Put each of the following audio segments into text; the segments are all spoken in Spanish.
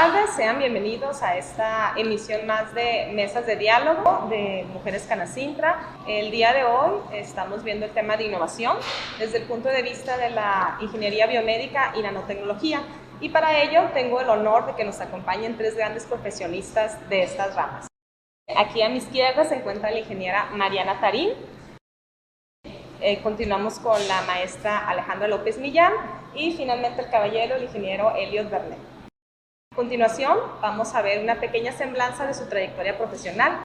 tardes, sean bienvenidos a esta emisión más de Mesas de Diálogo de Mujeres Canacintra. El día de hoy estamos viendo el tema de innovación desde el punto de vista de la ingeniería biomédica y nanotecnología. Y para ello tengo el honor de que nos acompañen tres grandes profesionistas de estas ramas. Aquí a mi izquierda se encuentra la ingeniera Mariana Tarín. Continuamos con la maestra Alejandra López Millán y finalmente el caballero, el ingeniero Elliot Bernet. A continuación vamos a ver una pequeña semblanza de su trayectoria profesional.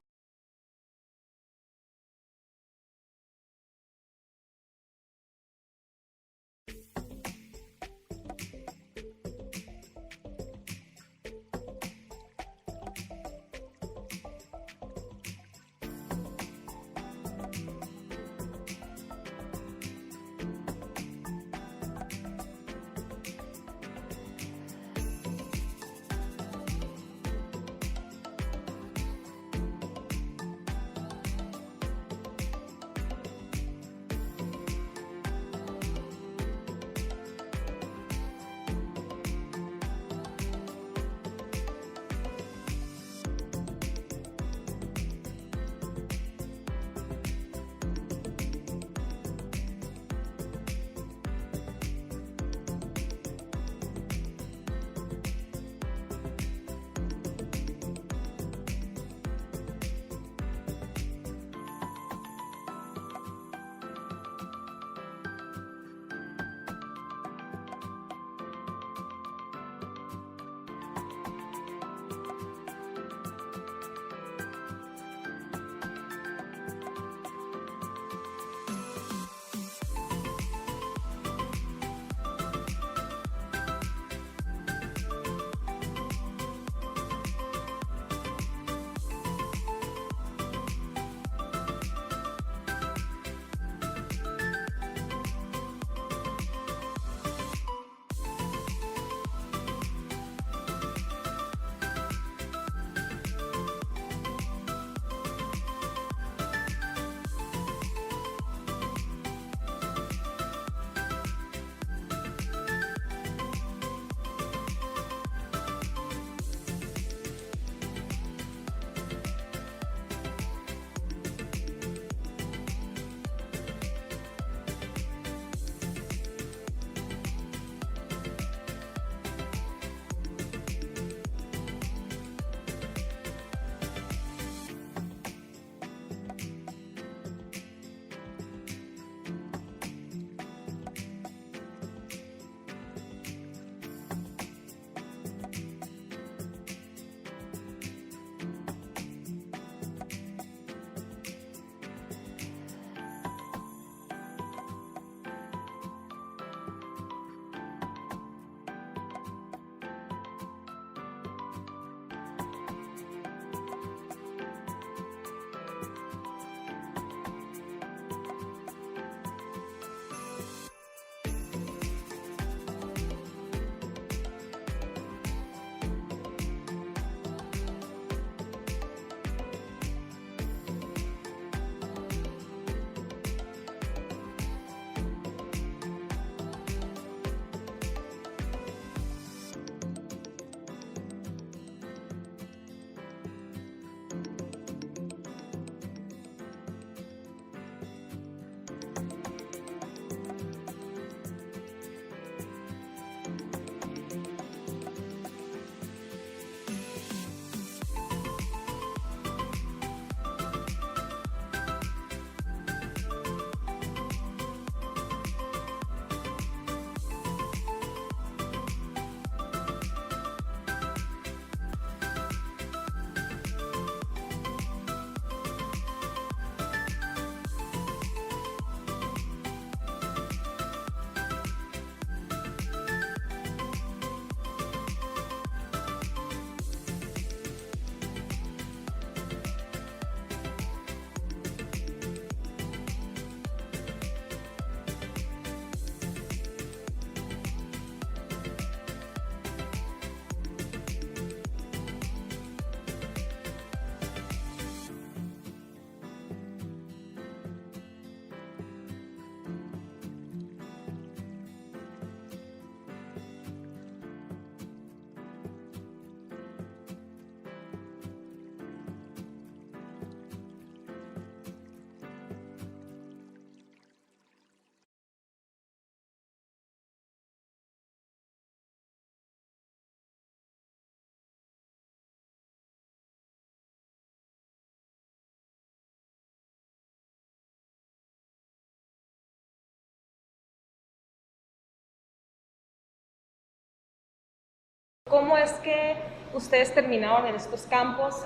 ¿cómo es que ustedes terminaron en estos campos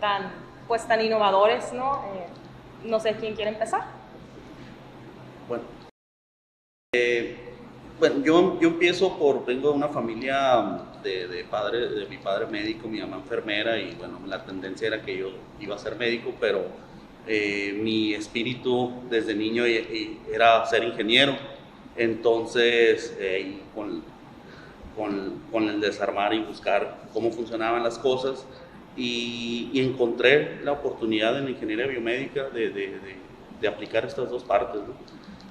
tan innovadores, ¿no? No sé quién quiere empezar. Bueno, yo empiezo vengo de una familia de mi padre médico, mi mamá enfermera, y bueno, la tendencia era que yo iba a ser médico, pero mi espíritu desde niño era ser ingeniero. Entonces, con el desarmar y buscar cómo funcionaban las cosas, y encontré la oportunidad en la ingeniería biomédica de aplicar estas dos partes, ¿no?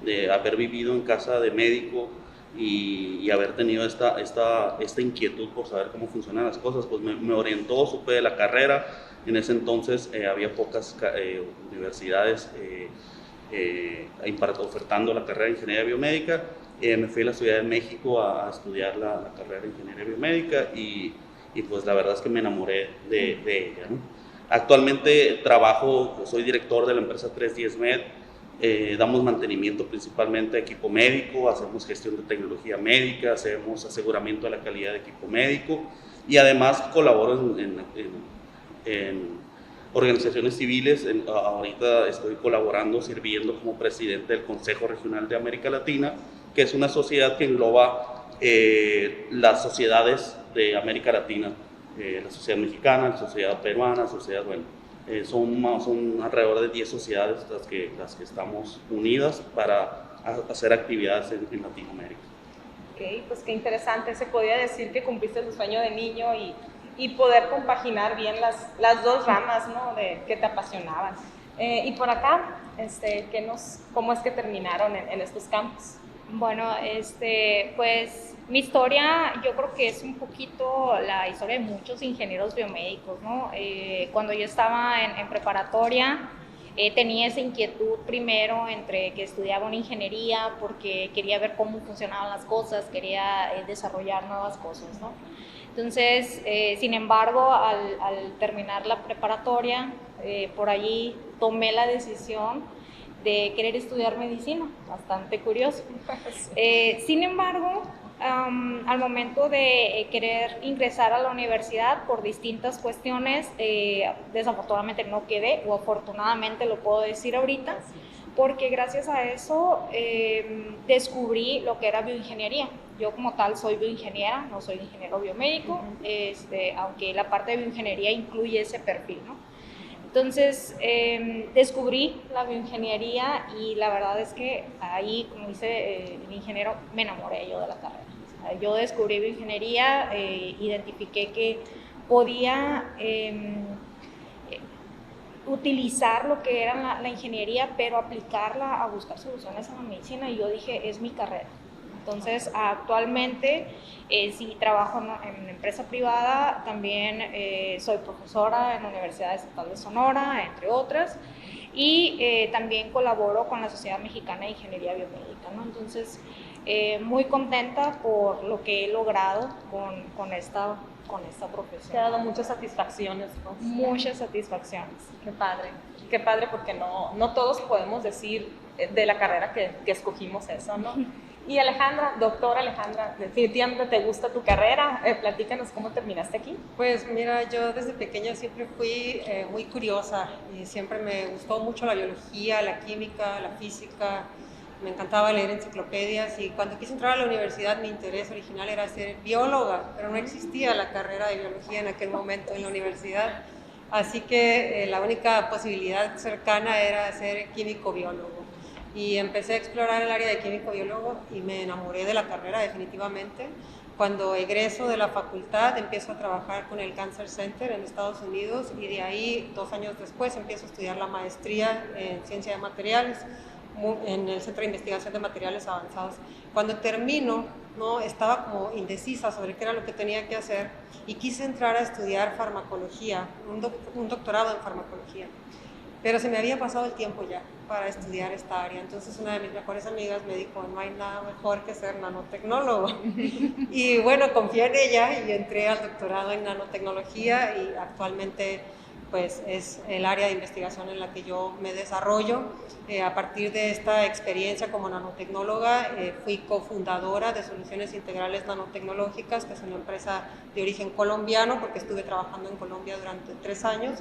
De haber vivido en casa de médico y haber tenido esta inquietud por saber cómo funcionan las cosas, pues me orientó, supe de la carrera. En ese entonces había pocas universidades ofertando la carrera de ingeniería biomédica. Me fui a la Ciudad de México a estudiar la carrera de ingeniería biomédica y pues la verdad es que me enamoré de ella, ¿no? Actualmente soy director de la empresa 310 Med. Damos mantenimiento principalmente a equipo médico, hacemos gestión de tecnología médica, hacemos aseguramiento de la calidad de equipo médico, y además colaboro en organizaciones civiles. Ahorita estoy colaborando, sirviendo como presidente del Consejo Regional de América Latina, que es una sociedad que engloba las sociedades de América Latina, la sociedad mexicana, la sociedad peruana, son alrededor de 10 sociedades las que estamos unidas para hacer actividades en Latinoamérica. Ok, pues qué interesante. Se podía decir que cumpliste tu sueño de niño y poder compaginar bien las dos ramas, ¿no? Que te apasionaban. Y por acá, ¿cómo es que terminaron en estos campos? Bueno, pues mi historia yo creo que es un poquito la historia de muchos ingenieros biomédicos, ¿no? Cuando yo estaba en preparatoria, tenía esa inquietud primero entre que estudiaba una ingeniería porque quería ver cómo funcionaban las cosas, quería desarrollar nuevas cosas, ¿no? Entonces, sin embargo, al terminar la preparatoria, por allí tomé la decisión de querer estudiar medicina, bastante curioso. Sin embargo, al momento de querer ingresar a la universidad por distintas cuestiones, desafortunadamente no quedé, o afortunadamente lo puedo decir ahorita, porque gracias a eso descubrí lo que era bioingeniería. Yo como tal soy bioingeniera, no soy ingeniero biomédico, aunque la parte de bioingeniería incluye ese perfil, ¿no? Entonces descubrí la bioingeniería y la verdad es que ahí, como dice el ingeniero, me enamoré yo de la carrera. O sea, yo descubrí bioingeniería, identifiqué que podía utilizar lo que era la ingeniería, pero aplicarla a buscar soluciones a la medicina, y yo dije, es mi carrera. Entonces, actualmente sí trabajo en una empresa privada, también soy profesora en la Universidad Estatal de Sonora, entre otras, y también colaboro con la Sociedad Mexicana de Ingeniería Biomédica, ¿no? Entonces, muy contenta por lo que he logrado con esta profesión. Te ha dado muchas satisfacciones, ¿no? Muchas satisfacciones. Qué padre, porque no todos podemos decir de la carrera que escogimos eso, ¿no? Y Alejandra, doctora Alejandra, definitivamente te gusta tu carrera. Platícanos cómo terminaste aquí. Pues mira, yo desde pequeña siempre fui muy curiosa y siempre me gustó mucho la biología, la química, la física. Me encantaba leer enciclopedias, y cuando quise entrar a la universidad mi interés original era ser bióloga, pero no existía la carrera de biología en aquel momento en la universidad. Así que la única posibilidad cercana era ser químico-biólogo. Y empecé a explorar el área de químico-biólogo y me enamoré de la carrera definitivamente. Cuando egreso de la facultad empiezo a trabajar con el Cancer Center en Estados Unidos, y de ahí 2 años después empiezo a estudiar la maestría en ciencia de materiales en el Centro de Investigación de Materiales Avanzados. Cuando termino, ¿no? Estaba como indecisa sobre qué era lo que tenía que hacer y quise entrar a estudiar farmacología, un doctorado en farmacología. Pero se me había pasado el tiempo ya para estudiar esta área. Entonces una de mis mejores amigas me dijo, no hay nada mejor que ser nanotecnólogo. Y bueno, confié en ella y entré al doctorado en nanotecnología, y actualmente pues es el área de investigación en la que yo me desarrollo. A partir de esta experiencia como nanotecnóloga, fui cofundadora de Soluciones Integrales Nanotecnológicas, que es una empresa de origen colombiano, porque estuve trabajando en Colombia durante 3 años,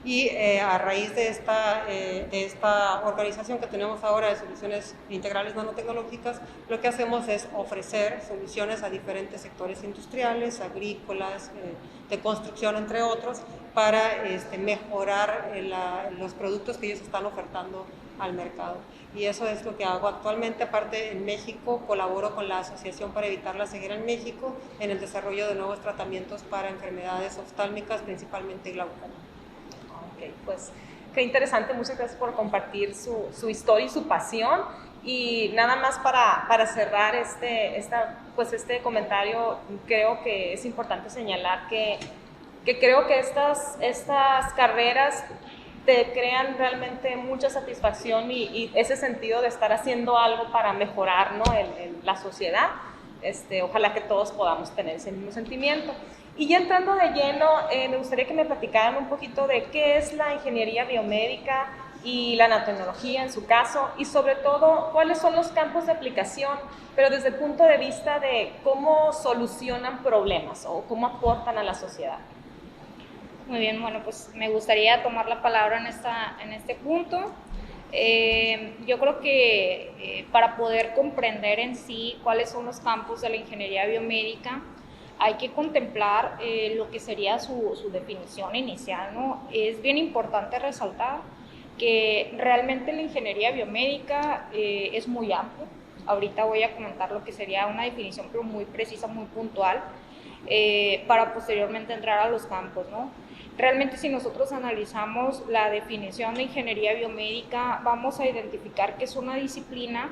y a raíz de esta organización que tenemos ahora de Soluciones Integrales Nanotecnológicas, lo que hacemos es ofrecer soluciones a diferentes sectores industriales, agrícolas, de construcción, entre otros, para mejorar los productos que ellos están ofertando al mercado. Y eso es lo que hago actualmente. Aparte, en México colaboro con la Asociación para Evitar la Ceguera en México en el desarrollo de nuevos tratamientos para enfermedades oftálmicas, principalmente glaucoma. Ok, pues qué interesante, muchas gracias por compartir su historia y su pasión. Y nada más para cerrar este comentario, creo que es importante señalar que creo que estas carreras te crean realmente mucha satisfacción y ese sentido de estar haciendo algo para mejorar, ¿no? la sociedad. Ojalá que todos podamos tener ese mismo sentimiento. Y ya entrando de lleno, me gustaría que me platicaran un poquito de qué es la ingeniería biomédica y la nanotecnología en su caso, y sobre todo cuáles son los campos de aplicación, pero desde el punto de vista de cómo solucionan problemas o cómo aportan a la sociedad. Muy bien, bueno, pues me gustaría tomar la palabra en este punto. Yo creo que para poder comprender en sí cuáles son los campos de la ingeniería biomédica, hay que contemplar lo que sería su definición inicial, ¿no? Es bien importante resaltar que realmente la ingeniería biomédica es muy amplia. Ahorita voy a comentar lo que sería una definición, pero muy precisa, muy puntual, para posteriormente entrar a los campos, ¿no? Realmente, si nosotros analizamos la definición de ingeniería biomédica, vamos a identificar que es una disciplina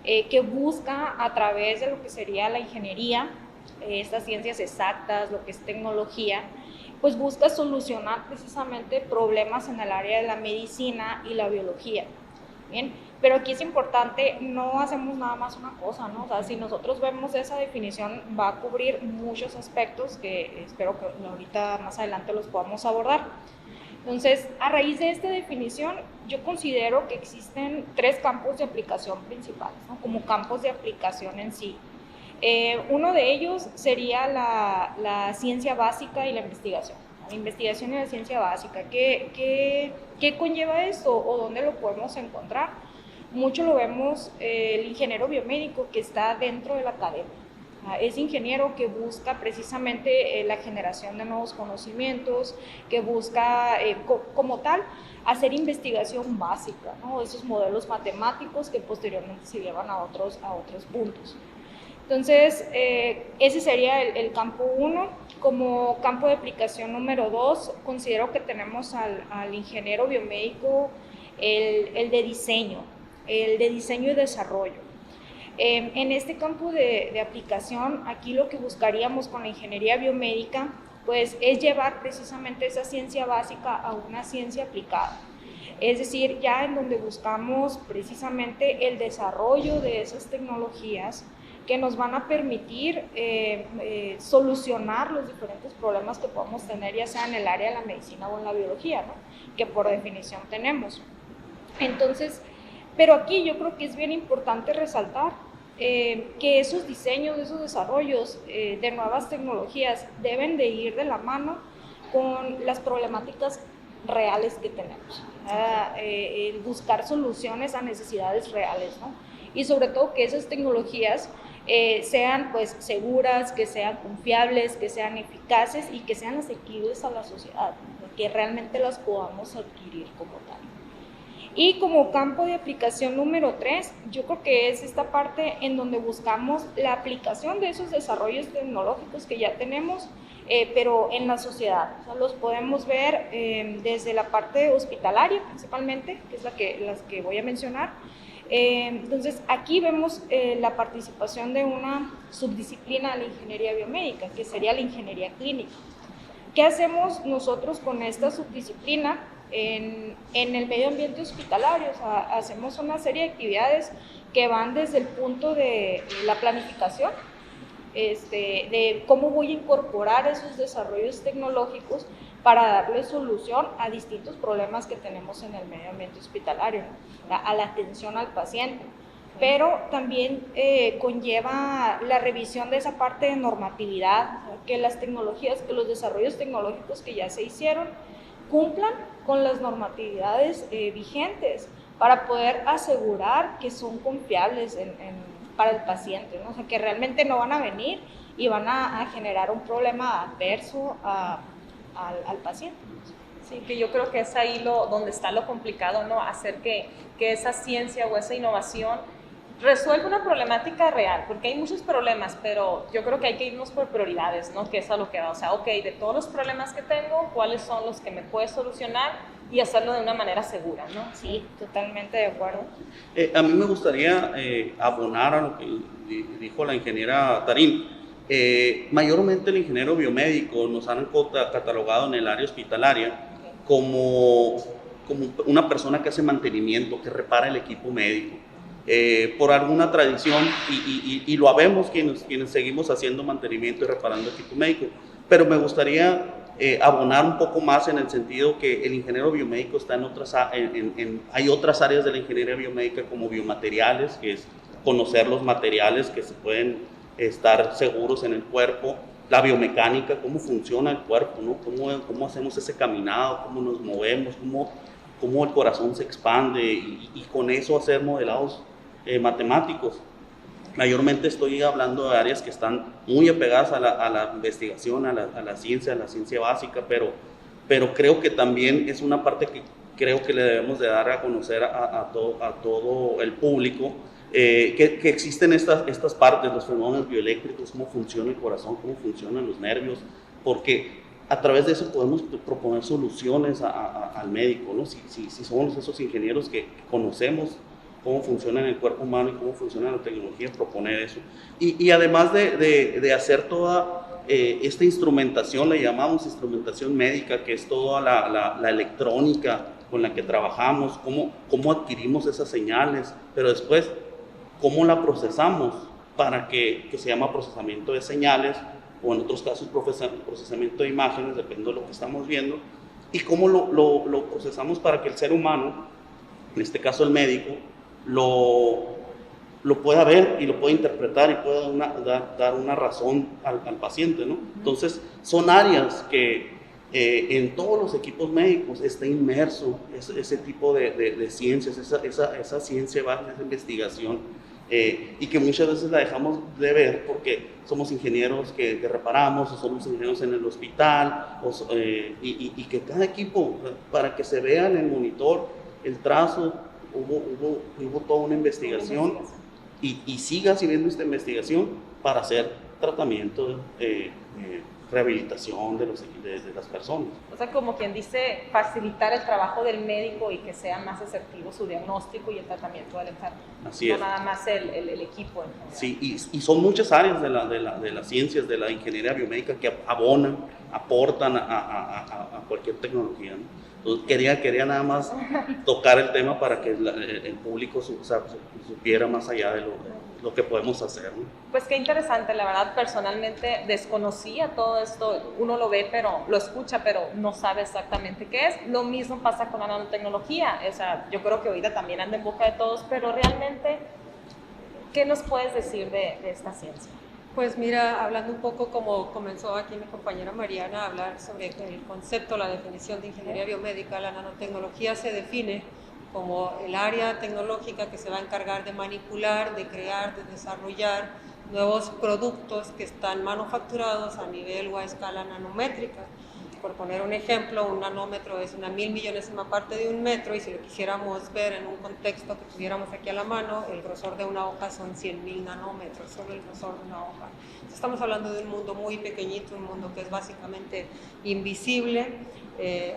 que busca, a través de lo que sería la ingeniería, estas ciencias exactas, lo que es tecnología, pues busca solucionar precisamente problemas en el área de la medicina y la biología. Bien, pero aquí es importante, no hacemos nada más una cosa, ¿no? O sea, si nosotros vemos esa definición, va a cubrir muchos aspectos que espero que ahorita más adelante los podamos abordar. Entonces, a raíz de esta definición, yo considero que existen 3 campos de aplicación principales, ¿no? Como campos de aplicación en sí. Uno de ellos sería la ciencia básica y la investigación. La investigación y la ciencia básica. ¿Qué conlleva esto o dónde lo podemos encontrar? Mucho lo vemos el ingeniero biomédico que está dentro de la academia. Es ingeniero que busca precisamente la generación de nuevos conocimientos, que busca como tal hacer investigación básica, ¿no? Esos modelos matemáticos que posteriormente se llevan a otros puntos. Entonces, ese sería el campo 1. Como campo de aplicación número 2, considero que tenemos al ingeniero biomédico el de diseño y desarrollo. En este campo de aplicación, aquí lo que buscaríamos con la ingeniería biomédica, pues es llevar precisamente esa ciencia básica a una ciencia aplicada. Es decir, ya en donde buscamos precisamente el desarrollo de esas tecnologías que nos van a permitir solucionar los diferentes problemas que podamos tener, ya sea en el área de la medicina o en la biología, ¿no? Que por definición tenemos. Entonces, pero aquí yo creo que es bien importante resaltar que esos diseños, esos desarrollos de nuevas tecnologías deben de ir de la mano con las problemáticas reales que tenemos, el buscar soluciones a necesidades reales, ¿no? Y sobre todo que esas tecnologías sean pues seguras, que sean confiables, que sean eficaces y que sean asequibles a la sociedad, ¿no? Que realmente las podamos adquirir como tal. Y como campo de aplicación número 3, yo creo que es esta parte en donde buscamos la aplicación de esos desarrollos tecnológicos que ya tenemos, pero en la sociedad. O sea, los podemos ver desde la parte hospitalaria principalmente, que es las que voy a mencionar. Entonces, aquí vemos la participación de una subdisciplina de la ingeniería biomédica, que sería la ingeniería clínica. ¿Qué hacemos nosotros con esta subdisciplina en el medio ambiente hospitalario? O sea, hacemos una serie de actividades que van desde el punto de la planificación, de cómo voy a incorporar esos desarrollos tecnológicos para darle solución a distintos problemas que tenemos en el medio ambiente hospitalario, ¿no? A la atención al paciente. Pero también conlleva la revisión de esa parte de normatividad, que las tecnologías, que los desarrollos tecnológicos que ya se hicieron cumplan con las normatividades vigentes para poder asegurar que son confiables para el paciente, ¿no? O sea, que realmente no van a venir y van a generar un problema adverso al paciente. Sí, que yo creo que es ahí donde está lo complicado, ¿no? Hacer que esa ciencia o esa innovación resuelve una problemática real, porque hay muchos problemas, pero yo creo que hay que irnos por prioridades, ¿no? Que es a lo que va, o sea, ok, de todos los problemas que tengo, ¿cuáles son los que me puedes solucionar? Y hacerlo de una manera segura, ¿no? Sí, totalmente de acuerdo. A mí me gustaría abonar a lo que dijo la ingeniera Tarín. Mayormente el ingeniero biomédico nos han catalogado en el área hospitalaria como una persona que hace mantenimiento, que repara el equipo médico. Por alguna tradición, y lo habemos quienes seguimos haciendo mantenimiento y reparando equipo médico, pero me gustaría abonar un poco más en el sentido que el ingeniero biomédico está hay otras áreas de la ingeniería biomédica como biomateriales, que es conocer los materiales que se pueden estar seguros en el cuerpo, la biomecánica, cómo funciona el cuerpo, ¿no? Cómo hacemos ese caminado, cómo nos movemos, cómo el corazón se expande y con eso hacer modelados matemáticos. Mayormente estoy hablando de áreas que están muy apegadas a la investigación, a la ciencia básica, pero creo que también es una parte que creo que le debemos de dar a conocer a todo el público, que existen estas partes, los fenómenos bioeléctricos, cómo funciona el corazón, cómo funcionan los nervios, porque a través de eso podemos proponer soluciones al médico, ¿no? Si somos esos ingenieros que conocemos cómo funciona el cuerpo humano y cómo funciona la tecnología, proponer eso. Y además de hacer toda esta instrumentación, le llamamos instrumentación médica, que es toda la electrónica con la que trabajamos, cómo adquirimos esas señales, pero después cómo la procesamos para que se llama procesamiento de señales, o en otros casos procesamiento de imágenes, depende de lo que estamos viendo, y cómo lo procesamos para que el ser humano, en este caso el médico, lo pueda ver y lo pueda interpretar y pueda dar una razón al paciente, ¿no? Entonces, son áreas que en todos los equipos médicos está inmerso ese tipo de ciencias, esa ciencia básica, esa investigación, y que muchas veces la dejamos de ver porque somos ingenieros que reparamos, o somos ingenieros en el hospital, y que cada equipo, para que se vea en el monitor el trazo, hubo toda una investigación y siga siguiendo esta investigación para hacer tratamiento, rehabilitación de las personas. O sea, como quien dice, facilitar el trabajo del médico y que sea más asertivo su diagnóstico y el tratamiento del enfermo. Así es. No nada más el equipo. Sí, y son muchas áreas de las ciencias, de la ingeniería biomédica que aportan a cualquier tecnología, ¿no? Entonces quería nada más tocar el tema para que el público supiera más allá de lo que podemos hacer, ¿no? Pues qué interesante, la verdad, personalmente desconocía todo esto. Uno lo ve, pero lo escucha, pero no sabe exactamente qué es. Lo mismo pasa con la nanotecnología. O sea, yo creo que ahorita también anda en boca de todos, pero realmente, ¿qué nos puedes decir de esta ciencia? Pues mira, hablando un poco como comenzó aquí mi compañera Mariana a hablar sobre el concepto, la definición de ingeniería biomédica, la nanotecnología se define como el área tecnológica que se va a encargar de manipular, de crear, de desarrollar nuevos productos que están manufacturados a nivel o a escala nanométrica. Por poner un ejemplo, un nanómetro es una 1000.000.000ª parte de un metro, y si lo quisiéramos ver en un contexto que tuviéramos aquí a la mano, el grosor de una hoja son 100.000 nanómetros, solo el grosor de una hoja. Entonces, estamos hablando de un mundo muy pequeñito, un mundo que es básicamente invisible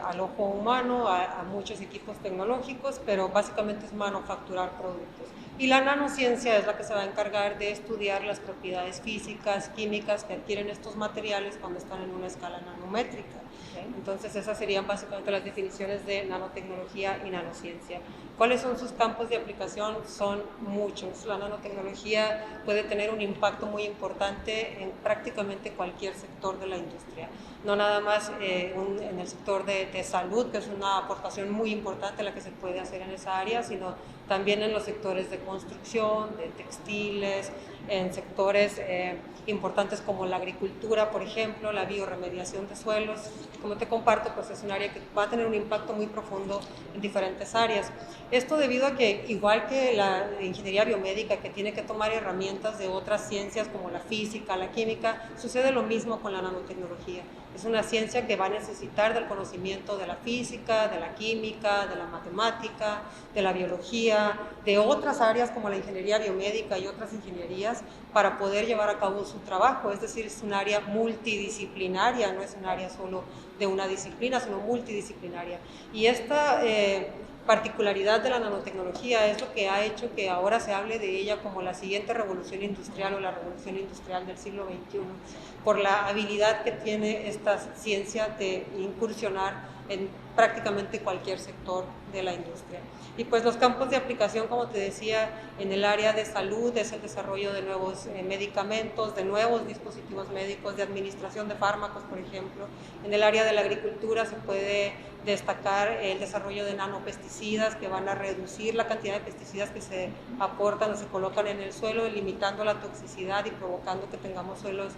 al ojo humano, a muchos equipos tecnológicos, pero básicamente es manufacturar productos. Y la nanociencia es la que se va a encargar de estudiar las propiedades físicas, químicas que adquieren estos materiales cuando están en una escala nanométrica. Entonces esas serían básicamente las definiciones de nanotecnología y nanociencia. ¿Cuáles son sus campos de aplicación? Son muchos. La nanotecnología puede tener un impacto muy importante en prácticamente cualquier sector de la industria. No nada más en el sector de salud, que es una aportación muy importante la que se puede hacer en esa área, sino también en los sectores de construcción, de textiles, en sectores importantes como la agricultura, por ejemplo, la bioremediación de suelos. Como te comparto, pues es un área que va a tener un impacto muy profundo en diferentes áreas. Esto debido a que, igual que la ingeniería biomédica, que tiene que tomar herramientas de otras ciencias como la física, la química, sucede lo mismo con la nanotecnología. Es una ciencia que va a necesitar del conocimiento de la física, de la química, de la matemática, de la biología, de otras áreas como la ingeniería biomédica y otras ingenierías para poder llevar a cabo su trabajo. Es decir, es un área multidisciplinaria, no es un área solo de una disciplina, sino multidisciplinaria. Y esta particularidad de la nanotecnología es lo que ha hecho que ahora se hable de ella como la siguiente revolución industrial o la revolución industrial del siglo XXI, por la habilidad que tiene esta ciencia de incursionar en prácticamente cualquier sector de la industria. Y pues los campos de aplicación, como te decía, en el área de salud es el desarrollo de nuevos medicamentos, de nuevos dispositivos médicos, de administración de fármacos, por ejemplo. En el área de la agricultura se puede destacar el desarrollo de nanopesticidas que van a reducir la cantidad de pesticidas que se aportan o se colocan en el suelo, limitando la toxicidad y provocando que tengamos suelos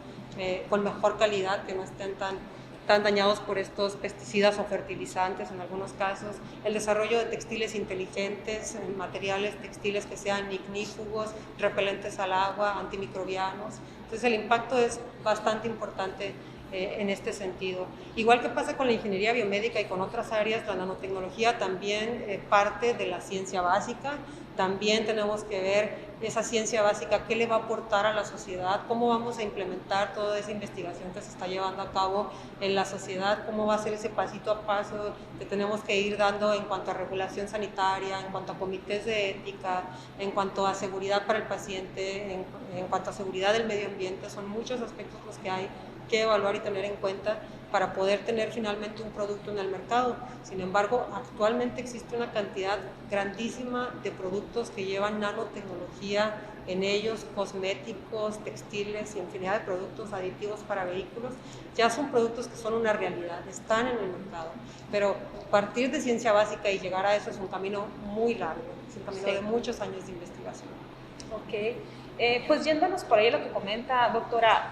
con mejor calidad, que no estén tan dañados por estos pesticidas o fertilizantes en algunos casos. El desarrollo de textiles inteligentes, materiales textiles que sean ignífugos, repelentes al agua, antimicrobianos. Entonces el impacto es bastante importante en este sentido. Igual que pasa con la ingeniería biomédica y con otras áreas, la nanotecnología también parte de la ciencia básica. También tenemos que ver esa ciencia básica, qué le va a aportar a la sociedad, cómo vamos a implementar toda esa investigación que se está llevando a cabo en la sociedad, cómo va a ser ese pasito a paso que tenemos que ir dando en cuanto a regulación sanitaria, en cuanto a comités de ética, en cuanto a seguridad para el paciente, en cuanto a seguridad del medio ambiente. Son muchos aspectos los que hay que evaluar y tener en cuenta para poder tener finalmente un producto en el mercado. Sin embargo, actualmente existe una cantidad grandísima de productos que llevan nanotecnología en ellos, cosméticos, textiles y infinidad de productos aditivos para vehículos. Ya son productos que son una realidad, están en el mercado, pero partir de ciencia básica y llegar a eso es un camino muy largo, es un camino de muchos años de investigación. Ok. Pues yéndonos por ahí lo que comenta, doctora,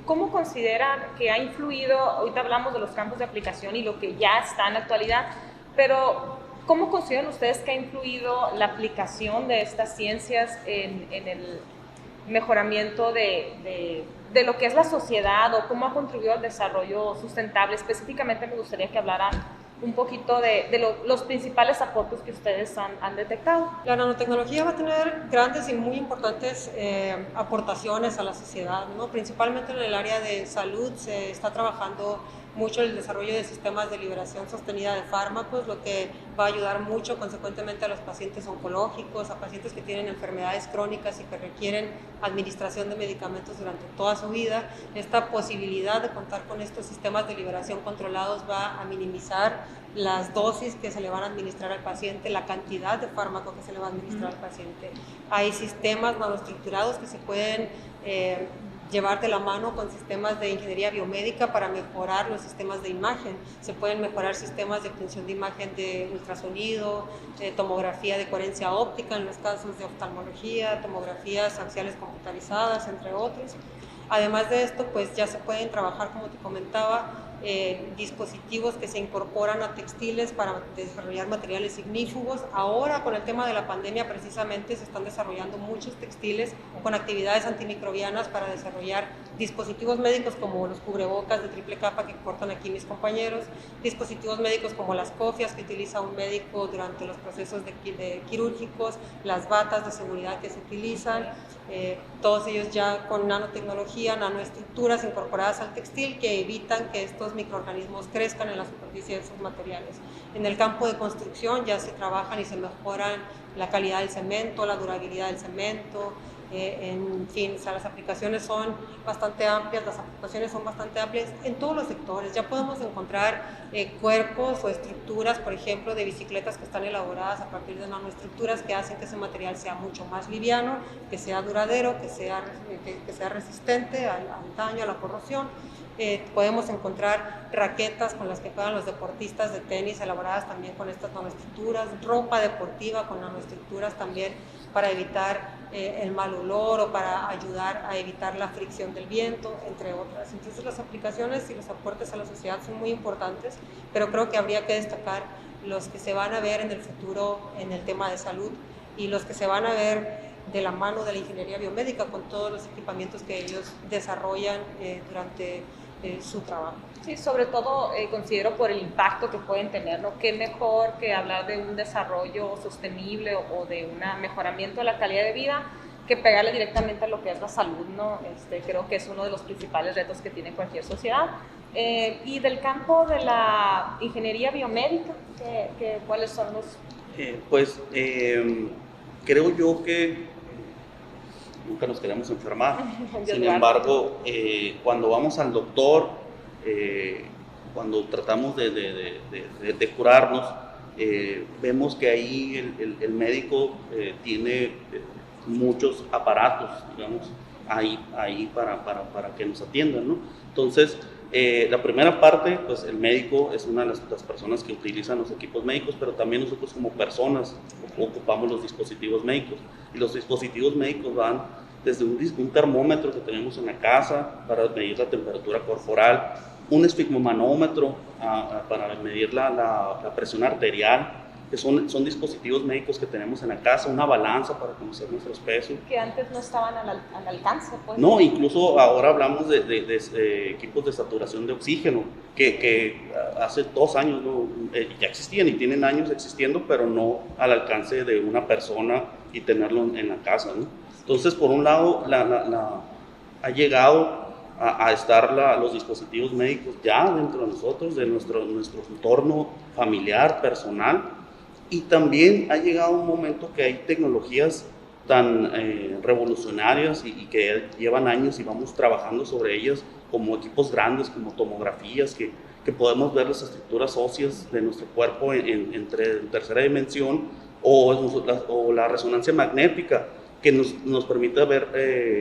¿cómo consideran que ha influido, ahorita hablamos de los campos de aplicación y lo que ya está en la actualidad, pero ¿cómo consideran ustedes que ha influido la aplicación de estas ciencias en el mejoramiento de lo que es la sociedad o cómo ha contribuido al desarrollo sustentable? Específicamente me gustaría que hablaran un poquito de los principales aportes que ustedes han detectado. La nanotecnología va a tener grandes y muy importantes aportaciones a la sociedad, ¿no? Principalmente en el área de salud se está trabajando mucho el desarrollo de sistemas de liberación sostenida de fármacos, lo que va a ayudar mucho consecuentemente a los pacientes oncológicos, a pacientes que tienen enfermedades crónicas y que requieren administración de medicamentos durante toda su vida. Esta posibilidad de contar con estos sistemas de liberación controlados va a minimizar las dosis que se le van a administrar al paciente, la cantidad de fármaco que se le va a administrar al paciente. Hay sistemas nanoestructurados que se pueden llevar de la mano con sistemas de ingeniería biomédica para mejorar los sistemas de imagen. Se pueden mejorar sistemas de función de imagen de ultrasonido, tomografía de coherencia óptica en los casos de oftalmología, tomografías axiales computarizadas, entre otros. Además de esto, pues ya se pueden trabajar, como te comentaba, dispositivos que se incorporan a textiles para desarrollar materiales ignífugos. Ahora, con el tema de la pandemia, precisamente se están desarrollando muchos textiles con actividades antimicrobianas para desarrollar dispositivos médicos como los cubrebocas de triple capa que portan aquí mis compañeros, dispositivos médicos como las cofias que utiliza un médico durante los procesos de quirúrgicos, las batas de seguridad que se utilizan, todos ellos ya con nanotecnología, nanoestructuras incorporadas al textil que evitan que estos microorganismos crezcan en la superficie de esos materiales. En el campo de construcción ya se trabajan y se mejoran la calidad del cemento, la durabilidad del cemento, en fin, o sea, las aplicaciones son bastante amplias, las aplicaciones son bastante amplias en todos los sectores. Ya podemos encontrar cuerpos o estructuras, por ejemplo, de bicicletas que están elaboradas a partir de nanoestructuras que hacen que ese material sea mucho más liviano, que sea duradero, que sea resistente al daño, a la corrosión. Podemos encontrar raquetas con las que juegan los deportistas de tenis elaboradas también con estas nanoestructuras, ropa deportiva con nanoestructuras también para evitar el mal olor o para ayudar a evitar la fricción del viento, entre otras. Entonces las aplicaciones y los aportes a la sociedad son muy importantes, pero creo que habría que destacar los que se van a ver en el futuro en el tema de salud y los que se van a ver de la mano de la ingeniería biomédica con todos los equipamientos que ellos desarrollan durante su trabajo. Sí, sobre todo considero por el impacto que pueden tener, ¿no? Qué mejor que hablar de un desarrollo sostenible o de un mejoramiento de la calidad de vida que pegarle directamente a lo que es la salud, ¿no? Creo que es uno de los principales retos que tiene cualquier sociedad. Y del campo de la ingeniería biomédica, ¿cuáles son los...? Creo yo que nunca nos queremos enfermar. Sin embargo, cuando vamos al doctor, cuando tratamos de curarnos, vemos que ahí el médico tiene muchos aparatos, digamos, ahí para que nos atiendan, ¿no? Entonces, la primera parte, pues el médico es una de las personas que utilizan los equipos médicos, pero también nosotros como personas ocupamos los dispositivos médicos. Y los dispositivos médicos van desde un termómetro que tenemos en la casa para medir la temperatura corporal, un esfigmomanómetro para medir la presión arterial, que son dispositivos médicos que tenemos en la casa, una balanza para conocer nuestros pesos. Que antes no estaban al alcance, pues. No, incluso ahora hablamos de equipos de saturación de oxígeno, que hace 2 años ya existían y tienen años existiendo, pero no al alcance de una persona y tenerlo en la casa, ¿no? Entonces, por un lado, ha llegado a estar los dispositivos médicos ya dentro de nosotros, de nuestro entorno familiar, personal, y también ha llegado un momento que hay tecnologías tan revolucionarias y que llevan años y vamos trabajando sobre ellas, como equipos grandes, como tomografías, que podemos ver las estructuras óseas de nuestro cuerpo en tercera dimensión, o la resonancia magnética, que nos permite ver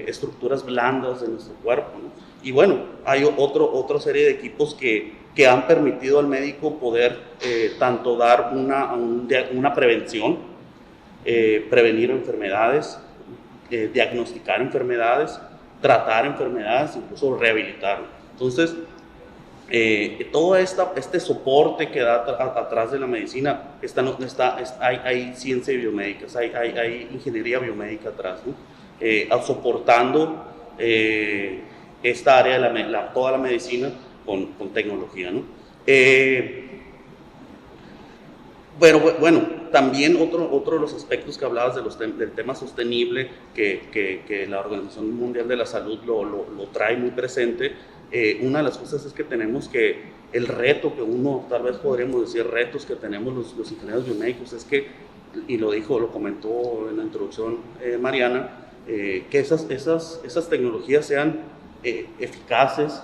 estructuras blandas de nuestro cuerpo, ¿no? Y bueno, hay otra serie de equipos que han permitido al médico poder tanto dar una prevención, prevenir enfermedades, diagnosticar enfermedades, tratar enfermedades, incluso rehabilitar. Entonces, todo este soporte que da atrás de la medicina, hay ciencia biomédica, hay ingeniería biomédica atrás, ¿no? Soportando esta área de toda la medicina con tecnología, ¿no? Bueno, también otro de los aspectos que hablabas del tema sostenible, que la Organización Mundial de la Salud lo trae muy presente. Una de las cosas es que tenemos que el reto que tal vez podríamos decir retos que tenemos los ingenieros biomédicos es que, y lo comentó en la introducción Mariana, que esas tecnologías sean eficaces,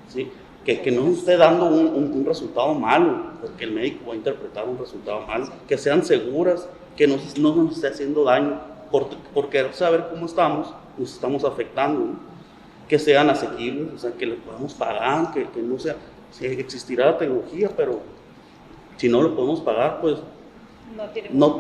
¿sí? Que no esté dando un resultado malo, porque el médico va a interpretar un resultado malo, que sean seguras, que no nos esté haciendo daño, por querer saber cómo nos estamos afectando, ¿no? Que sean asequibles, o sea, que le podamos pagar, que no sea, si existirá la tecnología, pero si no lo podemos pagar, pues no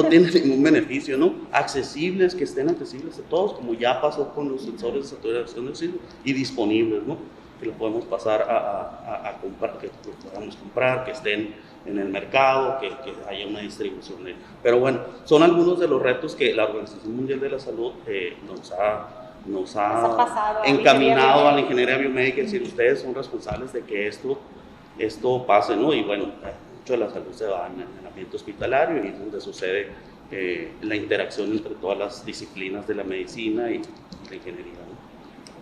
tiene ningún beneficio, ¿no? Accesibles, que estén accesibles a todos, como ya pasó con los sensores de saturación de oxígeno, y disponibles, ¿no? Que lo podemos pasar a comprar, que lo podamos comprar, que estén en el mercado, que haya una distribución. Pero bueno, son algunos de los retos que la Organización Mundial de la Salud nos ha encaminado a la ingeniería biomédica, es decir, ustedes son responsables de que esto pase, ¿no? Y bueno, mucho de la salud se da en el ambiente hospitalario y es donde sucede la interacción entre todas las disciplinas de la medicina y la ingeniería, ¿no?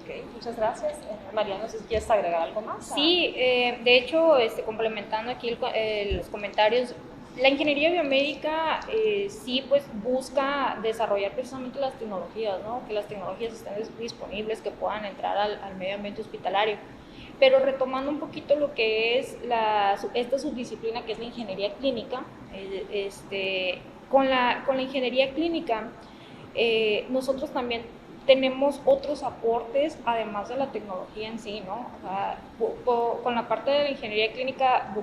Okay, muchas gracias. Mariana, no sé si quieres agregar algo más. Sí, de hecho, complementando aquí los comentarios, La ingeniería biomédica sí pues busca desarrollar precisamente las tecnologías, ¿no? Que las tecnologías estén disponibles, que puedan entrar al medio ambiente hospitalario. Pero retomando un poquito lo que es esta subdisciplina que es la ingeniería clínica, con la ingeniería clínica nosotros también tenemos otros aportes además de la tecnología en sí, ¿no? O sea, con la parte de la ingeniería clínica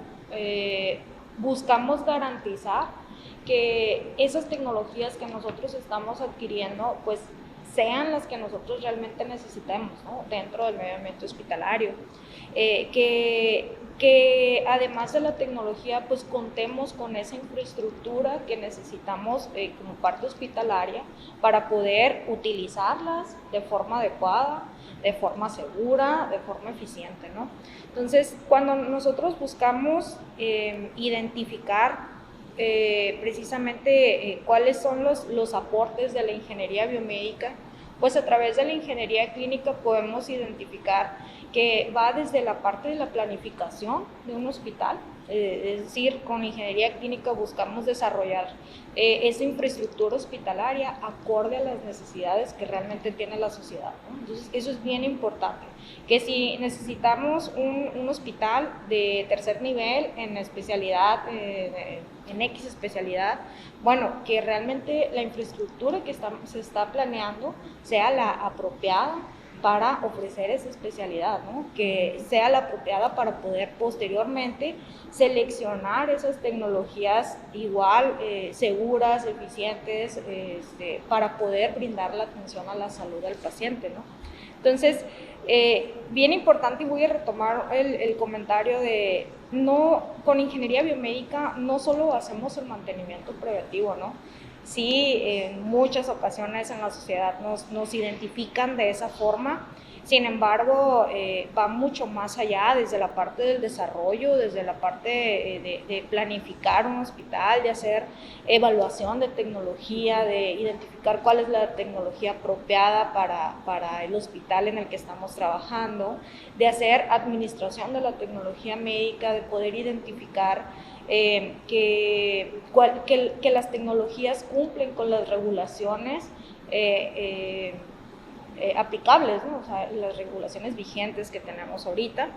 buscamos garantizar que esas tecnologías que nosotros estamos adquiriendo pues sean las que nosotros realmente necesitemos, ¿no? Dentro del medio ambiente hospitalario. Que además de la tecnología pues contemos con esa infraestructura que necesitamos como parte hospitalaria para poder utilizarlas de forma adecuada, de forma segura, de forma eficiente, ¿no? Entonces, cuando nosotros buscamos identificar precisamente cuáles son los aportes de la ingeniería biomédica, pues a través de la ingeniería clínica podemos identificar que va desde la parte de la planificación de un hospital, es decir, con ingeniería clínica buscamos desarrollar esa infraestructura hospitalaria acorde a las necesidades que realmente tiene la sociedad, ¿no? Entonces, eso es bien importante, que si necesitamos un hospital de tercer nivel en especialidad, en X especialidad, bueno, que realmente la infraestructura que se está planeando sea la apropiada para ofrecer esa especialidad, ¿no? Que sea la apropiada para poder posteriormente seleccionar esas tecnologías igual seguras, eficientes, para poder brindar la atención a la salud del paciente, ¿no? Entonces, bien importante, y voy a retomar el comentario de, con ingeniería biomédica no solo hacemos el mantenimiento preventivo, ¿no? Sí, en muchas ocasiones en la sociedad nos identifican de esa forma, sin embargo, va mucho más allá, desde la parte del desarrollo, desde la parte de planificar un hospital, de hacer evaluación de tecnología, de identificar cuál es la tecnología apropiada para el hospital en el que estamos trabajando, de hacer administración de la tecnología médica, de poder identificar que las tecnologías cumplen con las regulaciones aplicables, ¿no? O sea, las regulaciones vigentes que tenemos ahorita.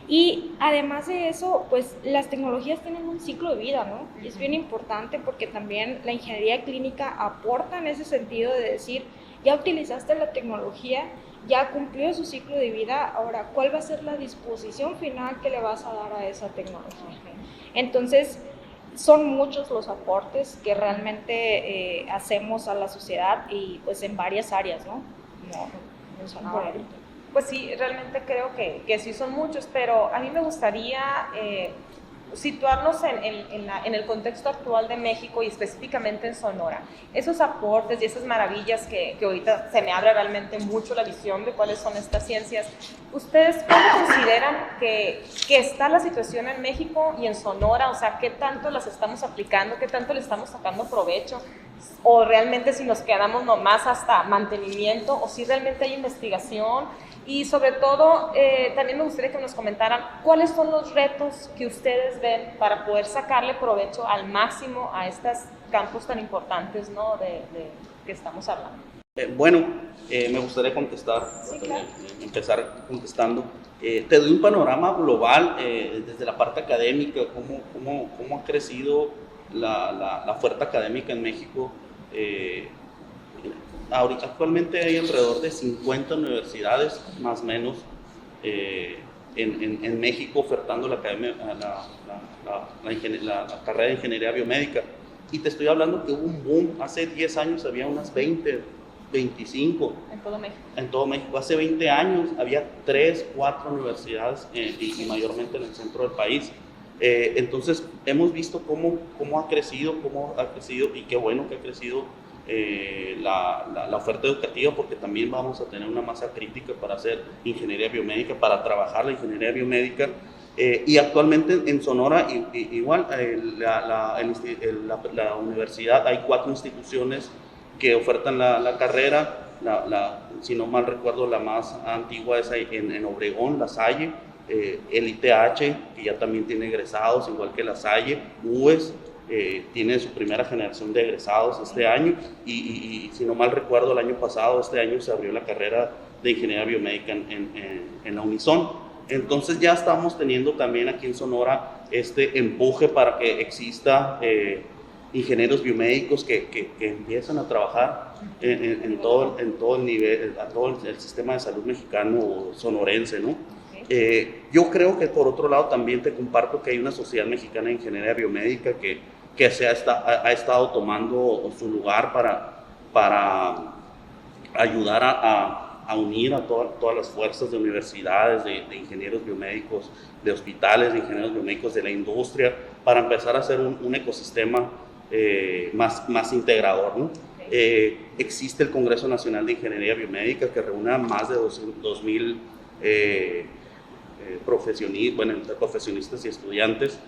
Y además de eso, pues las tecnologías tienen un ciclo de vida, ¿no? Y es bien importante porque también la ingeniería clínica aporta en ese sentido de decir, ya utilizaste la tecnología, ya cumplió su ciclo de vida, ahora, ¿cuál va a ser la disposición final que le vas a dar a esa tecnología? Entonces, son muchos los aportes que realmente hacemos a la sociedad y pues en varias áreas, ¿no? Como mencionaba ahorita. Pues sí, realmente creo que sí son muchos, pero a mí me gustaría situarnos en el contexto actual de México y específicamente en Sonora. Esos aportes y esas maravillas que ahorita se me abre realmente mucho la visión de cuáles son estas ciencias. ¿Ustedes cómo consideran que está la situación en México y en Sonora? O sea, ¿qué tanto las estamos aplicando? ¿Qué tanto le estamos sacando provecho? ¿O realmente si nos quedamos nomás hasta mantenimiento? ¿O si realmente hay investigación? Y sobre todo, también me gustaría que nos comentaran cuáles son los retos que ustedes ven para poder sacarle provecho al máximo a estos campos tan importantes, ¿no? de que estamos hablando. Bueno, me gustaría contestar, sí, claro. Empezar contestando. Te doy un panorama global desde la parte académica, cómo ha crecido la oferta académica en México. Actualmente hay alrededor de 50 universidades, más o menos, en México ofertando la carrera de ingeniería biomédica. Y te estoy hablando que hubo un boom. Hace 10 años había unas 20, 25. En todo México. En todo México. Hace 20 años había 3, 4 universidades y mayormente en el centro del país. Entonces hemos visto cómo ha crecido y qué bueno que ha crecido la oferta educativa, porque también vamos a tener una masa crítica para hacer ingeniería biomédica, para trabajar la ingeniería biomédica. Y actualmente en Sonora igual la universidad, hay 4 instituciones que ofertan la carrera. Si no mal recuerdo, la más antigua es en Obregón, La Salle, el ITH, que ya también tiene egresados, igual que La Salle, UES, tiene su primera generación de egresados este año y si no mal recuerdo, el año pasado, este año se abrió la carrera de Ingeniería Biomédica en la Unison. Entonces ya estamos teniendo también aquí en Sonora este empuje para que exista ingenieros biomédicos que empiezan a trabajar en todo el nivel, a todo el sistema de salud mexicano o sonorense, ¿no? Yo creo que por otro lado también te comparto que hay una sociedad mexicana de ingeniería biomédica que ha estado tomando su lugar para ayudar a unir a todas las fuerzas de universidades, de ingenieros biomédicos, de hospitales, de ingenieros biomédicos de la industria, para empezar a hacer un ecosistema más integrador, ¿no? Existe el Congreso Nacional de Ingeniería Biomédica que reúne a más de 2,000 profesionistas y estudiantes,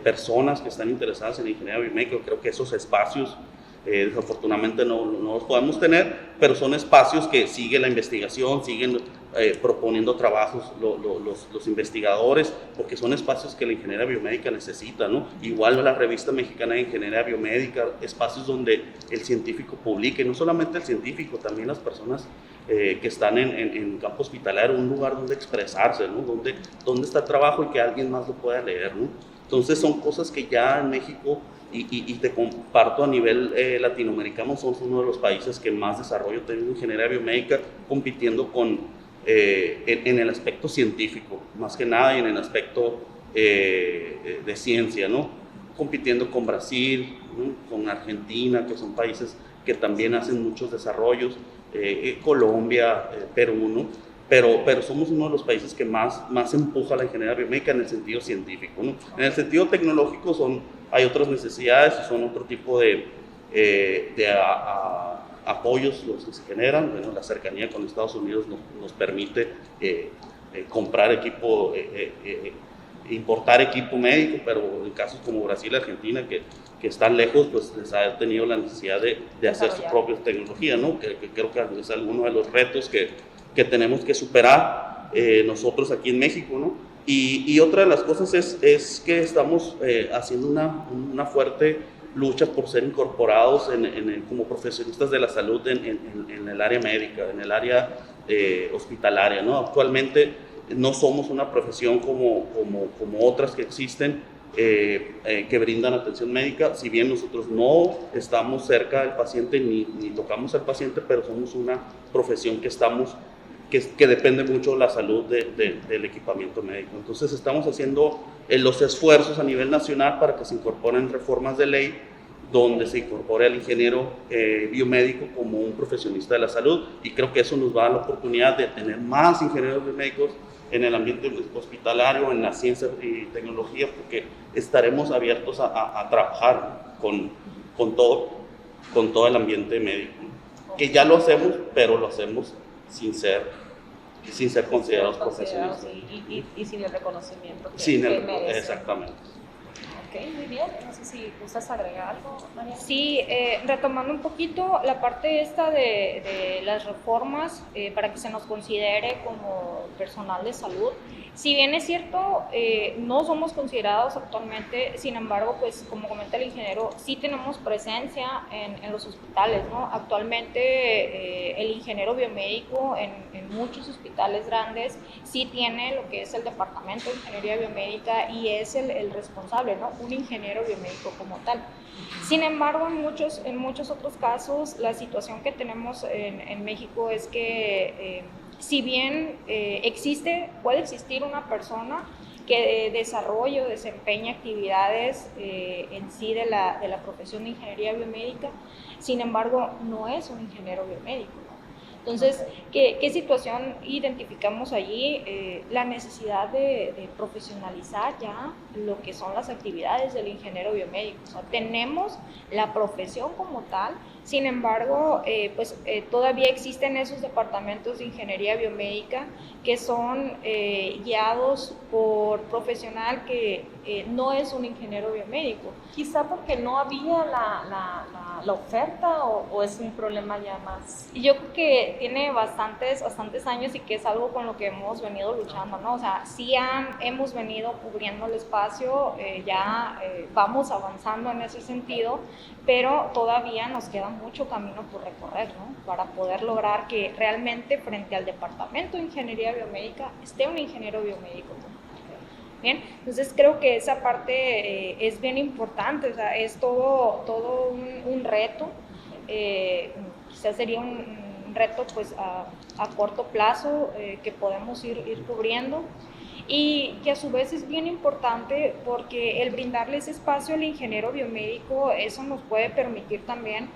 personas que están interesadas en ingeniería biomédica. Creo que esos espacios desafortunadamente no los podemos tener, pero son espacios que siguen la investigación, siguen proponiendo trabajos los investigadores, porque son espacios que la ingeniería biomédica necesita, ¿no? Igual la Revista Mexicana de Ingeniería Biomédica, espacios donde el científico publique, no solamente el científico, también las personas que están en campo hospitalario, un lugar donde expresarse, ¿no? Donde está el trabajo y que alguien más lo pueda leer, ¿no? Entonces son cosas que ya en México, y te comparto a nivel latinoamericano, somos uno de los países que más desarrollo tiene en ingeniería biomédica, compitiendo en el aspecto científico, más que nada, y en el aspecto de ciencia, ¿no? Compitiendo con Brasil, ¿no? Con Argentina, que son países que también hacen muchos desarrollos, Colombia, Perú, ¿no? Pero somos uno de los países que más empuja la ingeniería biomédica en el sentido científico, ¿no? En el sentido tecnológico hay otras necesidades y son otro tipo de apoyos los que se generan. Bueno, la cercanía con Estados Unidos nos permite comprar equipo, importar equipo médico, pero en casos como Brasil y Argentina, que están lejos, pues les ha tenido la necesidad de hacer su propia tecnología, ¿no? Que creo que es alguno de los retos que tenemos que superar nosotros aquí en México, ¿no? Y otra de las cosas es que estamos haciendo una fuerte lucha por ser incorporados como profesionistas de la salud en el área médica, en el área hospitalaria, ¿no? Actualmente no somos una profesión como otras que existen, que brindan atención médica. Si bien nosotros no estamos cerca del paciente ni tocamos al paciente, pero somos una profesión que depende mucho de la salud del equipamiento médico. Entonces estamos haciendo los esfuerzos a nivel nacional para que se incorporen reformas de ley donde se incorpore al ingeniero biomédico como un profesionista de la salud, y creo que eso nos va a dar la oportunidad de tener más ingenieros biomédicos en el ambiente hospitalario, en la ciencia y tecnología, porque estaremos abiertos a trabajar con todo el ambiente médico, que ya lo hacemos, pero lo hacemos sin ser considerados profesionales. Y sin el reconocimiento que merecen. Exactamente. Ok, muy bien. No sé si gustas agregar algo, María. Sí, retomando un poquito la parte esta de las reformas para que se nos considere como personal de salud. Si bien es cierto, no somos considerados actualmente, sin embargo, pues como comenta el ingeniero, sí tenemos presencia en los hospitales, ¿no? Actualmente el ingeniero biomédico en muchos hospitales grandes sí tiene lo que es el departamento de ingeniería biomédica y es el responsable, ¿no? Un ingeniero biomédico como tal. Sin embargo, en muchos otros casos, la situación que tenemos en México es que si bien puede existir una persona que desarrolle o desempeñe actividades en sí de la profesión de ingeniería biomédica, sin embargo, no es un ingeniero biomédico, ¿no? Entonces, ¿qué situación identificamos allí? La necesidad de profesionalizar ya lo que son las actividades del ingeniero biomédico. O sea, tenemos la profesión como tal, sin embargo, todavía existen esos departamentos de ingeniería biomédica que son guiados por profesional que no es un ingeniero biomédico. Quizá porque no había la oferta o es un problema ya más. Yo creo que tiene bastantes años y que es algo con lo que hemos venido luchando, ¿no? O sea, sí hemos venido cubriendo el espacio espacio, vamos avanzando en ese sentido, pero todavía nos queda mucho camino por recorrer, ¿no? Para poder lograr que realmente frente al Departamento de Ingeniería Biomédica esté un ingeniero biomédico. Bien, entonces creo que esa parte es bien importante, o sea, es todo un reto, quizás sería un reto pues a corto plazo que podemos ir cubriendo, y que a su vez es bien importante porque el brindarle ese espacio al ingeniero biomédico, eso nos puede permitir también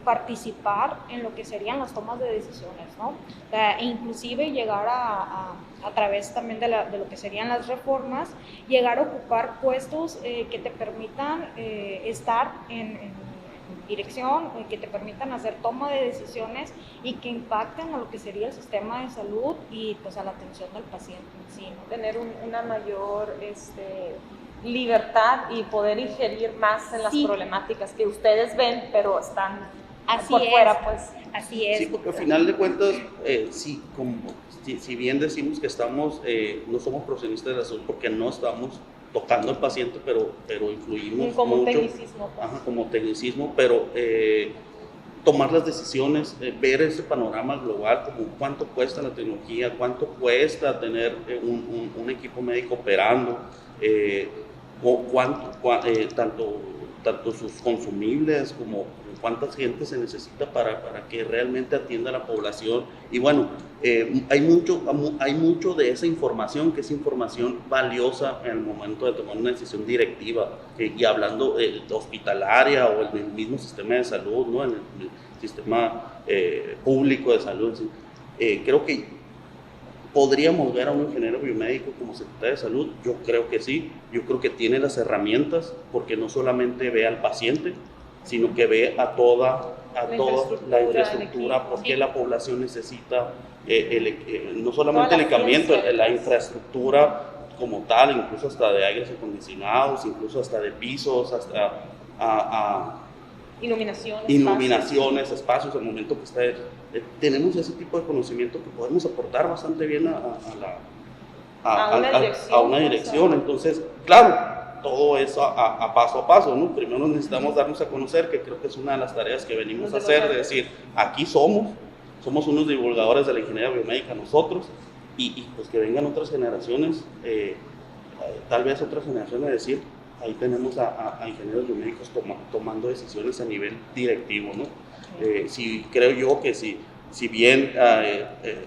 participar en lo que serían las tomas de decisiones, ¿no? O sea, inclusive llegar a través también de lo que serían las reformas, llegar a ocupar puestos que te permitan estar en dirección, que te permitan hacer toma de decisiones y que impacten a lo que sería el sistema de salud y pues a la atención del paciente en sí, ¿no? Tener una mayor libertad y poder ingerir más en las problemáticas que ustedes ven, pero están por fuera, pues. Así es. Sí, porque al final de cuentas, si bien decimos que no somos profesionistas de la salud porque no estamos tocando al paciente, pero influimos como mucho. Tecnicismo, pues. Ajá, como tecnicismo, pero tomar las decisiones, ver ese panorama global, como cuánto cuesta la tecnología, cuánto cuesta tener un equipo médico operando, tanto sus consumibles como cuánta gente se necesita para que realmente atienda a la población. Y bueno, hay mucho de esa información que es información valiosa en el momento de tomar una decisión directiva, y hablando hospitalaria o en el mismo sistema de salud, ¿no? En el sistema público de salud. Creo que ¿podríamos ver a un ingeniero biomédico como secretario de salud? Yo creo que sí. Yo creo que tiene las herramientas, porque no solamente ve al paciente, sino que ve a toda la infraestructura, porque la población necesita no solamente el equipamiento, la infraestructura como tal, incluso hasta de aires acondicionados, incluso hasta de pisos, hasta iluminaciones, espacios, al momento que está. Tenemos ese tipo de conocimiento que podemos aportar bastante bien a una dirección. Entonces, claro, todo eso a paso, ¿no? Primero necesitamos darnos a conocer, que creo que es una de las tareas que venimos a hacer, de decir, aquí somos unos divulgadores de la ingeniería biomédica nosotros, y pues que vengan otras generaciones, tal vez otras generaciones, de decir, ahí tenemos a ingenieros biomédicos tomando decisiones a nivel directivo, ¿no? Creo yo que si bien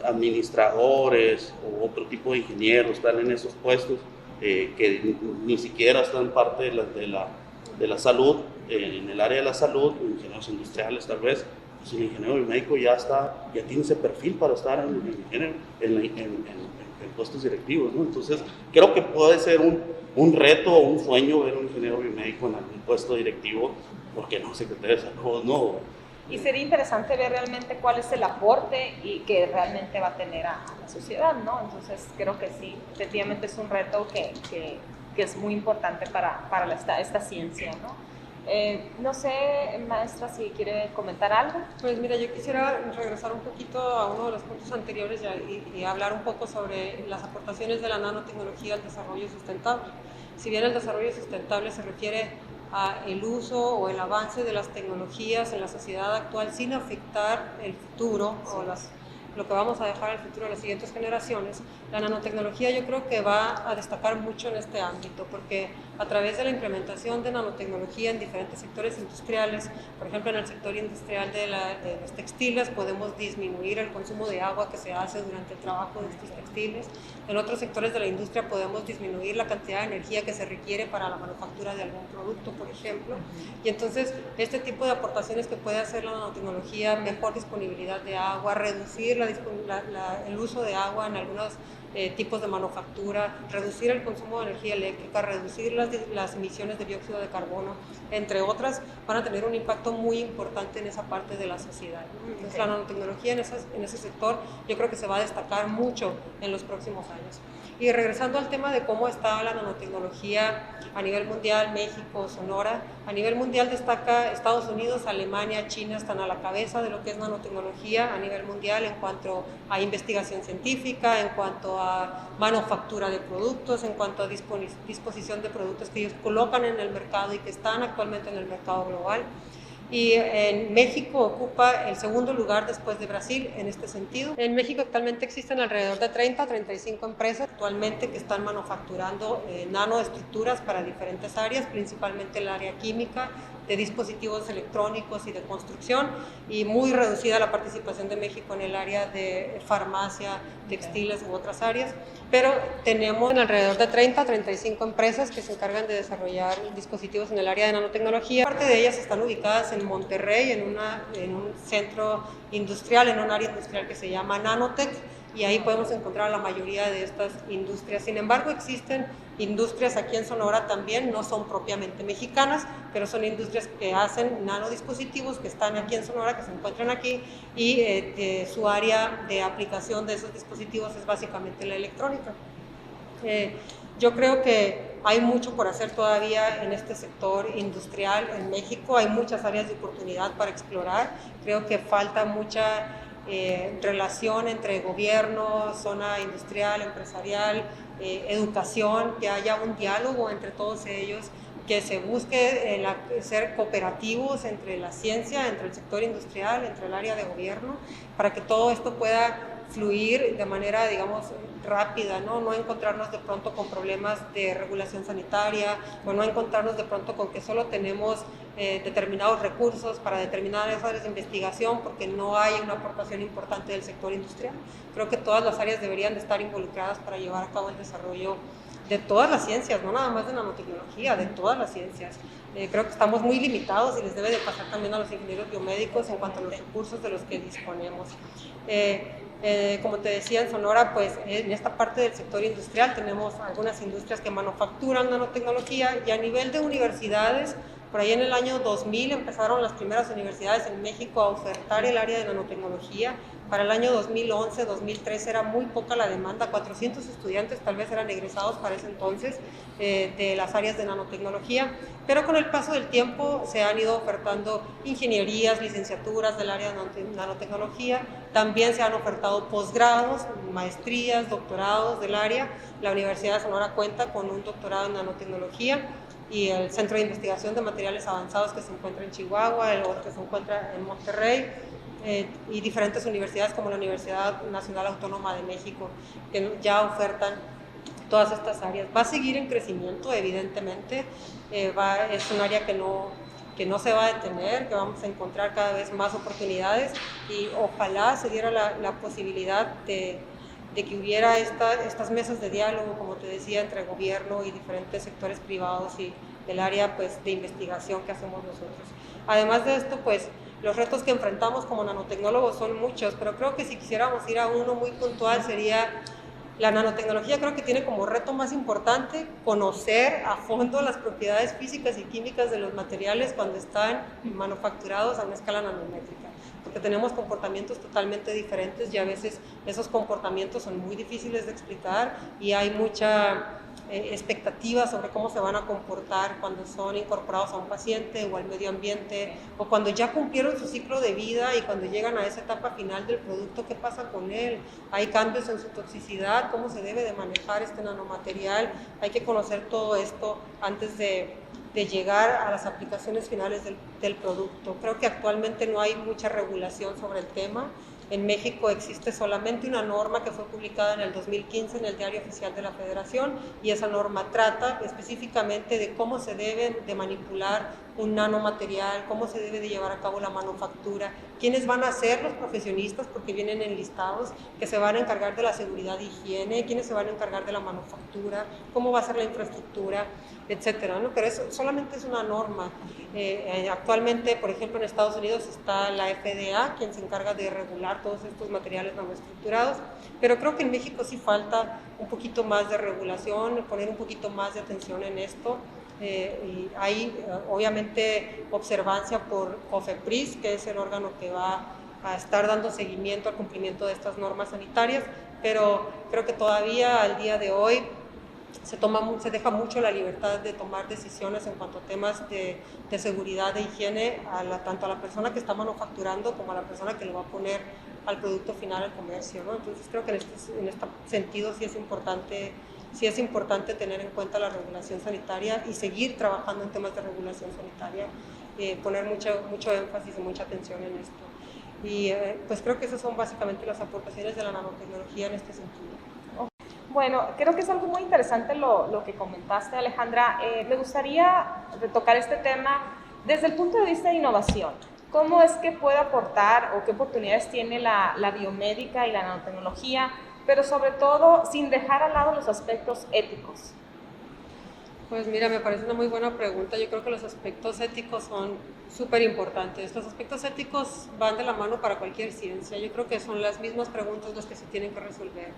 administradores o otro tipo de ingenieros están en esos puestos, que ni siquiera están parte de la salud, en el área de la salud, ingenieros industriales tal vez, pues el ingeniero biomédico ya tiene ese perfil para estar en puestos directivos, ¿no? Entonces, creo que puede ser un reto o un sueño ver un ingeniero biomédico en algún puesto directivo, porque no secretario de salud, no. Y sería interesante ver realmente cuál es el aporte y que realmente va a tener a la sociedad, ¿no? Entonces creo que sí, efectivamente es un reto que es muy importante para esta ciencia, ¿no? No sé, maestra, si quiere comentar algo. Pues mira, yo quisiera regresar un poquito a uno de los puntos anteriores y hablar un poco sobre las aportaciones de la nanotecnología al desarrollo sustentable. Si bien el desarrollo sustentable se refiere el uso o el avance de las tecnologías en la sociedad actual sin afectar el futuro o lo que vamos a dejar al futuro a las siguientes generaciones, la nanotecnología yo creo que va a destacar mucho en este ámbito, porque a través de la implementación de nanotecnología en diferentes sectores industriales, por ejemplo en el sector industrial de los textiles, podemos disminuir el consumo de agua que se hace durante el trabajo de estos textiles. En otros sectores de la industria podemos disminuir la cantidad de energía que se requiere para la manufactura de algún producto, por ejemplo. Y entonces este tipo de aportaciones que puede hacer la nanotecnología, mejor disponibilidad de agua, reducir el uso de agua en algunos tipos de manufactura, reducir el consumo de energía eléctrica, reducir las emisiones de dióxido de carbono, entre otras, van a tener un impacto muy importante en esa parte de la sociedad. Entonces, la nanotecnología en ese sector yo creo que se va a destacar mucho en los próximos años. Y regresando al tema de cómo está la nanotecnología a nivel mundial, México, Sonora, a nivel mundial destaca Estados Unidos, Alemania, China están a la cabeza de lo que es nanotecnología a nivel mundial en cuanto a investigación científica, en cuanto a manufactura de productos, en cuanto a disposición de productos que ellos colocan en el mercado y que están actualmente en el mercado global. Y en México ocupa el segundo lugar después de Brasil en este sentido. En México actualmente existen alrededor de 30-35 empresas actualmente que están manufacturando nanoestructuras para diferentes áreas, principalmente el área química, de dispositivos electrónicos y de construcción, y muy reducida la participación de México en el área de farmacia, textiles u otras áreas, pero tenemos alrededor de 30-35 empresas que se encargan de desarrollar dispositivos en el área de nanotecnología. Parte de ellas están ubicadas en Monterrey, en un centro industrial, en un área industrial que se llama Nanotech, y ahí podemos encontrar la mayoría de estas industrias. Sin embargo, existen industrias aquí en Sonora también, no son propiamente mexicanas, pero son industrias que hacen nanodispositivos que están aquí en Sonora, que se encuentran aquí, y su área de aplicación de esos dispositivos es básicamente la electrónica. Yo creo que hay mucho por hacer todavía en este sector industrial en México, hay muchas áreas de oportunidad para explorar, creo que falta mucha relación entre gobierno, zona industrial, empresarial, educación, que haya un diálogo entre todos ellos, que se busque ser cooperativos entre la ciencia, entre el sector industrial, entre el área de gobierno, para que todo esto pueda fluir de manera, digamos, rápida, ¿no? No encontrarnos de pronto con problemas de regulación sanitaria, o no encontrarnos de pronto con que solo tenemos determinados recursos para determinadas áreas de investigación porque no hay una aportación importante del sector industrial. Creo que todas las áreas deberían de estar involucradas para llevar a cabo el desarrollo de todas las ciencias, no nada más de nanotecnología, de todas las ciencias. Creo que estamos muy limitados y les debe de pasar también a los ingenieros biomédicos en cuanto a los recursos de los que disponemos. Como te decía, en Sonora, pues en esta parte del sector industrial tenemos algunas industrias que manufacturan nanotecnología, y a nivel de universidades, por ahí en el año 2000 empezaron las primeras universidades en México a ofertar el área de nanotecnología. Para el año 2011, 2013 era muy poca la demanda, 400 estudiantes tal vez eran egresados para ese entonces de las áreas de nanotecnología, pero con el paso del tiempo se han ido ofertando ingenierías, licenciaturas del área de nanotecnología, también se han ofertado posgrados, maestrías, doctorados del área. La Universidad de Sonora cuenta con un doctorado en nanotecnología, y el Centro de Investigación de Materiales Avanzados que se encuentra en Chihuahua, el otro que se encuentra en Monterrey, y diferentes universidades como la Universidad Nacional Autónoma de México, que ya ofertan todas estas áreas. Va a seguir en crecimiento, evidentemente, es un área que no se va a detener, que vamos a encontrar cada vez más oportunidades, y ojalá se diera la posibilidad de que hubiera estas mesas de diálogo, como te decía, entre gobierno y diferentes sectores privados y el área, pues, de investigación que hacemos nosotros. Además de esto, pues, los retos que enfrentamos como nanotecnólogos son muchos, pero creo que si quisiéramos ir a uno muy puntual sería la nanotecnología. Creo que tiene como reto más importante conocer a fondo las propiedades físicas y químicas de los materiales cuando están manufacturados a una escala nanométrica, porque tenemos comportamientos totalmente diferentes y a veces esos comportamientos son muy difíciles de explicar, y hay mucha expectativa sobre cómo se van a comportar cuando son incorporados a un paciente o al medio ambiente, o cuando ya cumplieron su ciclo de vida y cuando llegan a esa etapa final del producto, ¿qué pasa con él? Hay cambios en su toxicidad, ¿cómo se debe de manejar este nanomaterial? Hay que conocer todo esto antes de llegar a las aplicaciones finales del producto. Creo que actualmente no hay mucha regulación sobre el tema. En México existe solamente una norma que fue publicada en el 2015 en el Diario Oficial de la Federación, y esa norma trata específicamente de cómo se debe de manipular un nanomaterial, cómo se debe de llevar a cabo la manufactura, quiénes van a ser los profesionistas, porque vienen enlistados, que se van a encargar de la seguridad e higiene, quiénes se van a encargar de la manufactura, cómo va a ser la infraestructura, etcétera, ¿no? Pero eso solamente es una norma. Actualmente, por ejemplo, en Estados Unidos está la FDA, quien se encarga de regular todos estos materiales nanoestructurados, pero creo que en México sí falta un poquito más de regulación, poner un poquito más de atención en esto. Y hay obviamente observancia por COFEPRIS, que es el órgano que va a estar dando seguimiento al cumplimiento de estas normas sanitarias, pero creo que todavía al día de hoy se deja mucho la libertad de tomar decisiones en cuanto a temas de seguridad, de higiene, tanto a la persona que está manufacturando como a la persona que lo va a poner al producto final al comercio, ¿no? Entonces creo que en este sentido sí es importante tener en cuenta la regulación sanitaria y seguir trabajando en temas de regulación sanitaria, poner mucho énfasis y mucha atención en esto. Y pues creo que esas son básicamente las aportaciones de la nanotecnología en este sentido. Bueno, creo que es algo muy interesante lo que comentaste, Alejandra. Me gustaría retocar este tema desde el punto de vista de innovación. ¿Cómo es que puede aportar o qué oportunidades tiene la biomédica y la nanotecnología, pero sobre todo sin dejar al lado los aspectos éticos? Pues mira, me parece una muy buena pregunta. Yo creo que los aspectos éticos son súper importantes. Los aspectos éticos van de la mano para cualquier ciencia. Yo creo que son las mismas preguntas las que se tienen que resolver.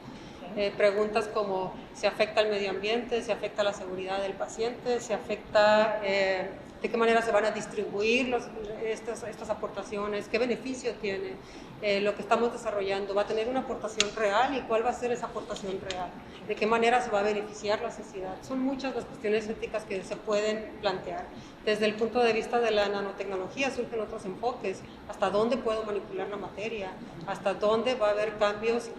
Preguntas como ¿se afecta al medio ambiente? ¿Se afecta a la seguridad del paciente? ¿Se afecta de qué manera se van a distribuir estas aportaciones? ¿Qué beneficio tiene lo que estamos desarrollando? ¿Va a tener una aportación real? ¿Y cuál va a ser esa aportación real? ¿De qué manera se va a beneficiar la sociedad? Son muchas las cuestiones éticas que se pueden plantear. Desde el punto de vista de la nanotecnología surgen otros enfoques. ¿Hasta dónde puedo manipular la materia? ¿Hasta dónde va a haber cambios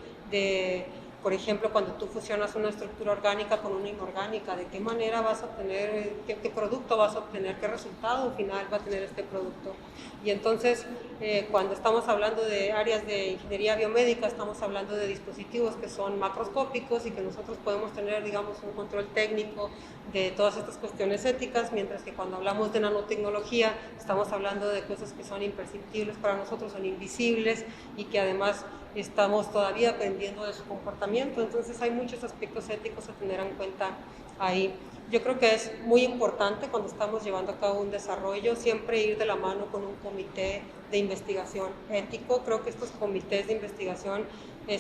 por ejemplo, cuando tú fusionas una estructura orgánica con una inorgánica, ¿de qué manera vas a obtener, qué producto vas a obtener, qué resultado final va a tener este producto? Y entonces, cuando estamos hablando de áreas de ingeniería biomédica, estamos hablando de dispositivos que son macroscópicos y que nosotros podemos tener, digamos, un control técnico de todas estas cuestiones éticas, mientras que cuando hablamos de nanotecnología, estamos hablando de cosas que son imperceptibles para nosotros, son invisibles y que además estamos todavía aprendiendo de su comportamiento. Entonces hay muchos aspectos éticos a tener en cuenta ahí. Yo creo que es muy importante cuando estamos llevando a cabo un desarrollo siempre ir de la mano con un comité de investigación ético. Creo que estos comités de investigación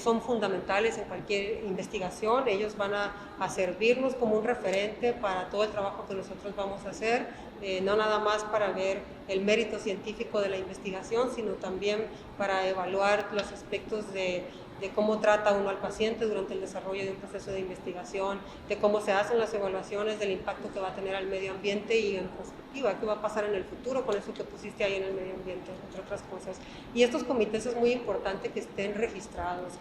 son fundamentales en cualquier investigación. Ellos van a servirnos como un referente para todo el trabajo que nosotros vamos a hacer, no nada más para ver el mérito científico de la investigación, sino también para evaluar los aspectos de cómo trata uno al paciente durante el desarrollo de un proceso de investigación, de cómo se hacen las evaluaciones del impacto que va a tener al medio ambiente y en perspectiva, qué va a pasar en el futuro con eso que pusiste ahí en el medio ambiente, entre otras cosas. Y estos comités es muy importante que estén registrados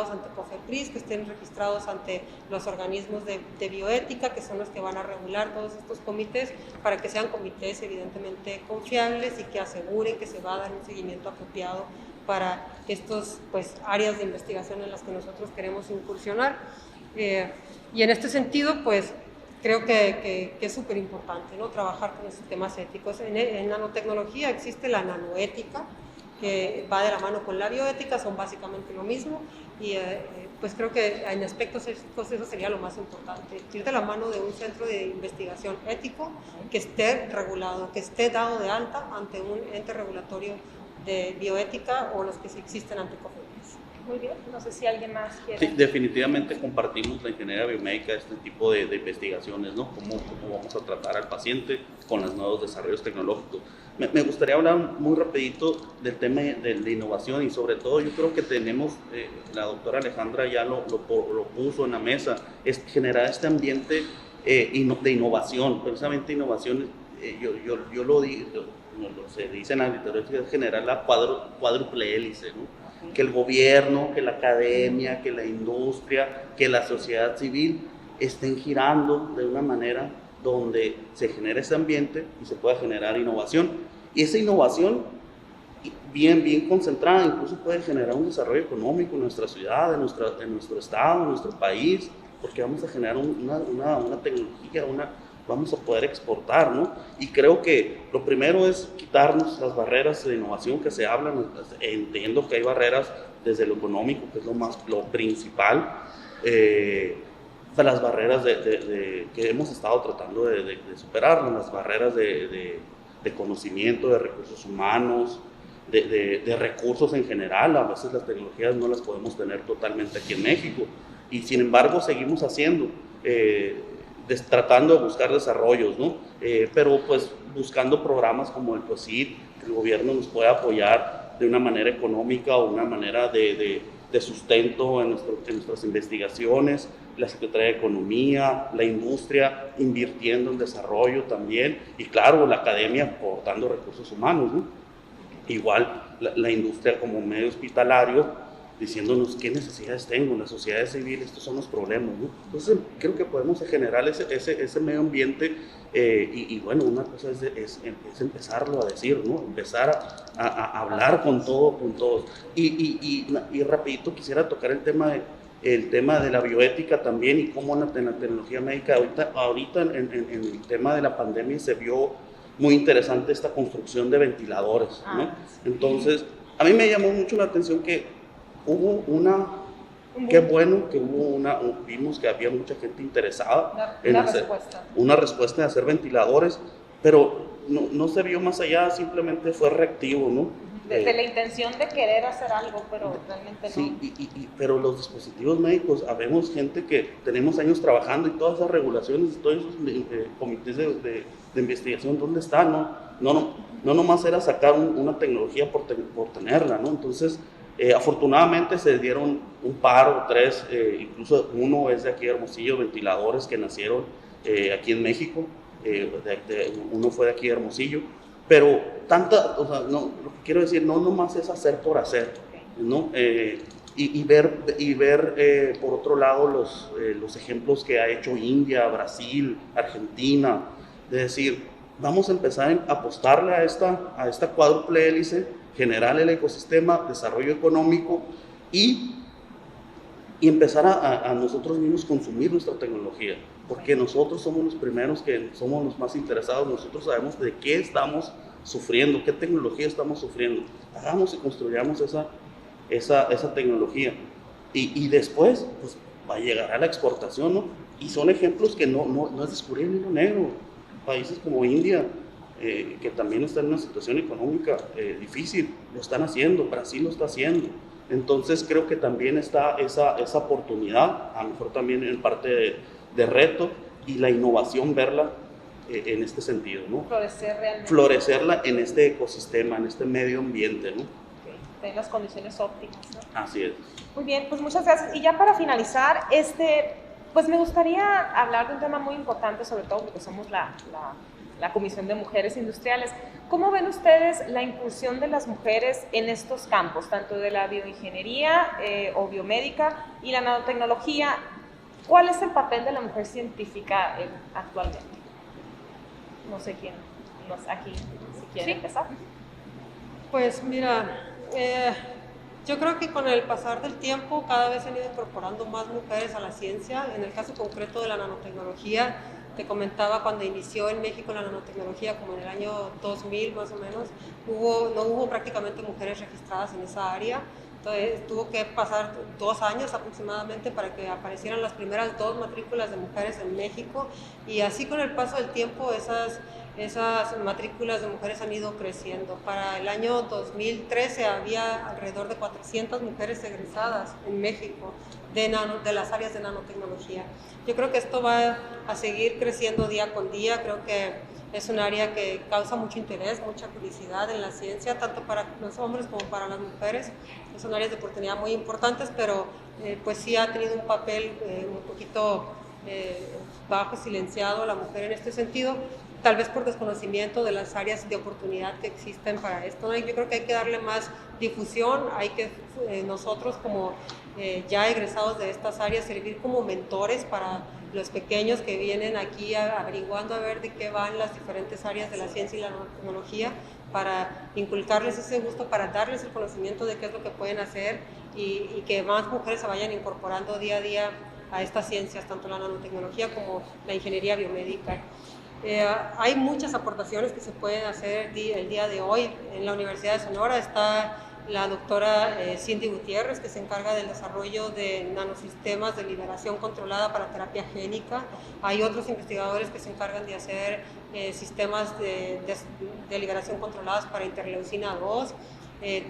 ante COFEPRIS, que estén registrados ante los organismos de bioética, que son los que van a regular todos estos comités, para que sean comités evidentemente confiables y que aseguren que se va a dar un seguimiento apropiado para estos áreas de investigación en las que nosotros queremos incursionar. Y en este sentido, pues creo que es súper importante, ¿no?, trabajar con estos temas éticos. En nanotecnología existe la nanoética, que va de la mano con la bioética, son básicamente lo mismo, y pues creo que en aspectos éticos eso sería lo más importante, ir de la mano de un centro de investigación ético que esté regulado, que esté dado de alta ante un ente regulatorio de bioética o los que existen ante COFEPRIS. Muy bien, no sé si alguien más quiere. Sí, definitivamente compartimos la ingeniería biomédica, este tipo de investigaciones, ¿no? Cómo vamos a tratar al paciente con los nuevos desarrollos tecnológicos. Me gustaría hablar muy rapidito del tema de innovación y sobre todo yo creo que tenemos, la doctora Alejandra ya lo puso en la mesa, es generar este ambiente de innovación, precisamente innovación, yo lo digo, se dice en la literatura, es generar la cuádruple hélice, ¿no? Que el gobierno, que la academia, que la industria, que la sociedad civil estén girando de una manera donde se genere ese ambiente y se pueda generar innovación. Y esa innovación, bien concentrada, incluso puede generar un desarrollo económico en nuestra ciudad, en nuestro estado, en nuestro país, porque vamos a generar una tecnología, vamos a poder exportar, ¿no? Y creo que lo primero es quitarnos las barreras de innovación que se hablan. Entiendo que hay barreras desde lo económico, que es lo principal, las barreras que hemos estado tratando de superar, las barreras de conocimiento, de recursos humanos, de recursos en general. A veces las tecnologías no las podemos tener totalmente aquí en México y sin embargo seguimos haciendo, tratando de buscar desarrollos, ¿no? Pero pues buscando programas como el POSIT, que el gobierno nos pueda apoyar de una manera económica o una manera de de sustento en nuestras investigaciones, la Secretaría de Economía, la industria invirtiendo en desarrollo también, y claro, la academia aportando recursos humanos, ¿no? Igual la industria como medio hospitalario, diciéndonos qué necesidades tengo, la sociedad civil, estos son los problemas, ¿no? Entonces creo que podemos generar ese medio ambiente, y bueno, una cosa es empezarlo a decir, ¿no? Empezar a hablar con todos. Y rapidito quisiera tocar el tema de la bioética también, y cómo en la tecnología médica, ahorita en el tema de la pandemia se vio muy interesante esta construcción de ventiladores, ¿no? Entonces, a mí me llamó mucho la atención que hubo qué bueno que vimos que había mucha gente interesada en hacer una respuesta de hacer ventiladores, pero no se vio más allá, simplemente fue reactivo, ¿no? Desde la intención de querer hacer algo, pero realmente no. Sí, pero los dispositivos médicos, habemos gente que tenemos años trabajando, y todas esas regulaciones, todos esos comités de investigación, ¿dónde están? No nomás era sacar una tecnología por tenerla, ¿no? Entonces, afortunadamente se dieron un par o tres, incluso uno es de aquí de Hermosillo, ventiladores que nacieron aquí en México, uno fue de aquí de Hermosillo, pero o sea, no, lo que quiero decir, no nomás es hacer por hacer, ¿no? Y ver por otro lado los ejemplos que ha hecho India, Brasil, Argentina, de decir, vamos a empezar a apostarle a esta cuádruple hélice, generar el ecosistema, desarrollo económico, y empezar a nosotros mismos consumir nuestra tecnología, porque nosotros somos los primeros que somos los más interesados, nosotros sabemos de qué estamos sufriendo, qué tecnología estamos sufriendo, hagamos y construyamos esa tecnología, y después pues va a llegar a la exportación, ¿no? Y son ejemplos que no es descubrir el hilo negro. Países como India, que también está en una situación económica difícil, lo están haciendo, Brasil lo está haciendo. Entonces creo que también está esa oportunidad, a lo mejor también en parte de reto, y la innovación verla en este sentido, ¿no? Florecerla en este ecosistema, en este medio ambiente, ¿no? En las condiciones óptimas, ¿no? Así es. Muy bien, pues muchas gracias. Y ya para finalizar, pues me gustaría hablar de un tema muy importante, sobre todo porque somos la Comisión de Mujeres Industriales. ¿Cómo ven ustedes la incursión de las mujeres en estos campos, tanto de la bioingeniería o biomédica y la nanotecnología? ¿Cuál es el papel de la mujer científica actualmente? No sé quién, aquí, si quieren empezar. Pues mira, yo creo que con el pasar del tiempo cada vez se han ido incorporando más mujeres a la ciencia. En el caso concreto de la nanotecnología, te comentaba, cuando inició en México la nanotecnología, como en el año 2000 más o menos, no hubo prácticamente mujeres registradas en esa área. Entonces tuvo que pasar 2 años aproximadamente para que aparecieran las primeras 2 matrículas de mujeres en México, y así con el paso del tiempo esas matrículas de mujeres han ido creciendo. Para el año 2013 había alrededor de 400 mujeres egresadas en México de las áreas de nanotecnología. Yo creo que esto va a seguir creciendo día con día. Creo que es un área que causa mucho interés, mucha curiosidad en la ciencia, tanto para los hombres como para las mujeres. Son áreas de oportunidad muy importantes, pero pues sí ha tenido un papel un poquito bajo, silenciado la mujer en este sentido, tal vez por desconocimiento de las áreas de oportunidad que existen para esto, ¿no? Yo creo que hay que darle más difusión, hay que nosotros como ya egresados de estas áreas servir como mentores para los pequeños que vienen aquí averiguando a ver de qué van las diferentes áreas de la ciencia y la nanotecnología, para inculcarles ese gusto, para darles el conocimiento de qué es lo que pueden hacer, y que más mujeres se vayan incorporando día a día a estas ciencias, tanto la nanotecnología como la ingeniería biomédica. Hay muchas aportaciones que se pueden hacer el día de hoy. En la Universidad de Sonora está la doctora Cindy Gutiérrez, que se encarga del desarrollo de nanosistemas de liberación controlada para terapia génica. Hay otros investigadores que se encargan de hacer sistemas de liberación controladas para interleucina 2,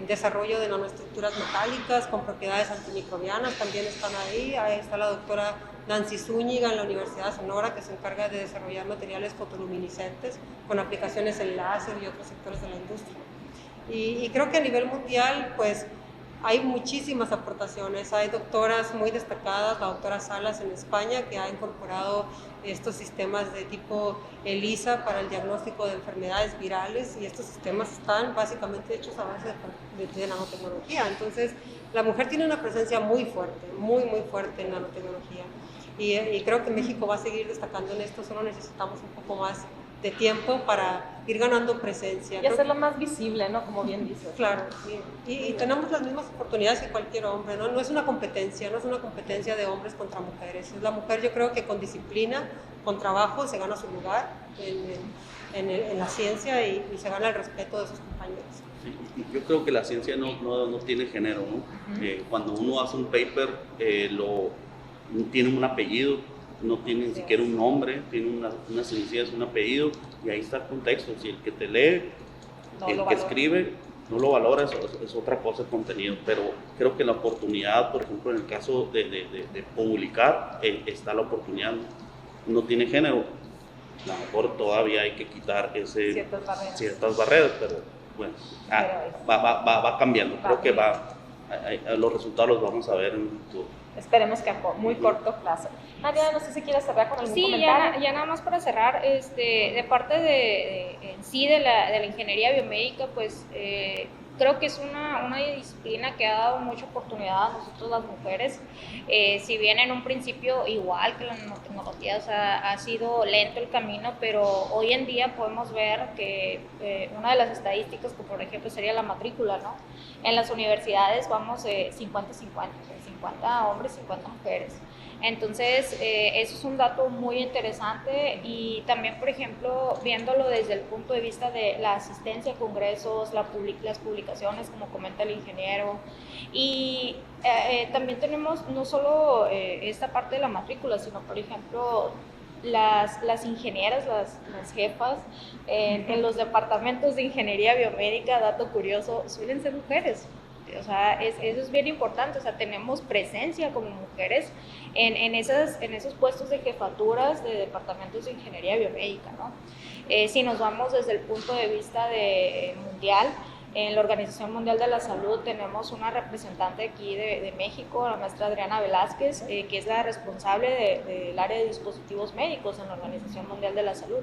desarrollo de nanoestructuras metálicas con propiedades antimicrobianas, también están ahí. Ahí está la doctora Nancy Zúñiga en la Universidad de Sonora, que se encarga de desarrollar materiales fotoluminiscentes con aplicaciones en láser y otros sectores de la industria. Y creo que a nivel mundial, pues hay muchísimas aportaciones. Hay doctoras muy destacadas, la doctora Salas en España, que ha incorporado estos sistemas de tipo ELISA para el diagnóstico de enfermedades virales, y estos sistemas están básicamente hechos a base de nanotecnología. Entonces, la mujer tiene una presencia muy fuerte, muy fuerte en nanotecnología. Y creo que México va a seguir destacando en esto, solo necesitamos un poco más de tiempo para ir ganando presencia. Y hacerlo más visible, ¿no? Como bien dices. Claro, sí. Y tenemos las mismas oportunidades que cualquier hombre, ¿no? No es una competencia, no es una competencia de hombres contra mujeres. Es la mujer, yo creo que con disciplina, con trabajo, se gana su lugar en la ciencia y se gana el respeto de sus compañeros. Sí, yo creo que la ciencia no tiene género, ¿no? Cuando uno hace un paper, tiene un apellido, no tiene ni siquiera un nombre, tiene unas iniciales, un apellido, y ahí está el contexto. Si el que te lee, el que escribe, no lo valora, es otra cosa el contenido. Pero creo que la oportunidad, por ejemplo, en el caso de publicar, está la oportunidad, no tiene género. A lo mejor todavía hay que quitar ciertas barreras, pero bueno, va cambiando. Creo que los resultados los vamos a ver en el futuro. Esperemos que a muy corto plazo. Nadia, no sé si quieres cerrar con algún comentario. Sí, ya nada más para cerrar, de parte en sí de la ingeniería biomédica, pues creo que es una disciplina que ha dado mucha oportunidad a nosotros las mujeres. Si bien en un principio, igual que la nanotecnología, o sea, ha sido lento el camino, pero hoy en día podemos ver que una de las estadísticas, que por ejemplo sería la matrícula, ¿no? En las universidades vamos 50-50, 50 hombres, 50 mujeres. Entonces, eso es un dato muy interesante, y también, por ejemplo, viéndolo desde el punto de vista de la asistencia a congresos, las publicaciones, como comenta el ingeniero, y también tenemos no solo esta parte de la matrícula, sino, por ejemplo, las ingenieras, las jefas en los departamentos de ingeniería biomédica, dato curioso, suelen ser mujeres. O sea, eso es bien importante. O sea, tenemos presencia como mujeres en esos puestos de jefaturas de departamentos de ingeniería biomédica, ¿no? Si nos vamos desde el punto de vista mundial, en la Organización Mundial de la Salud tenemos una representante aquí de México, la maestra Adriana Velázquez, que es la responsable del área de dispositivos médicos en la Organización Mundial de la Salud.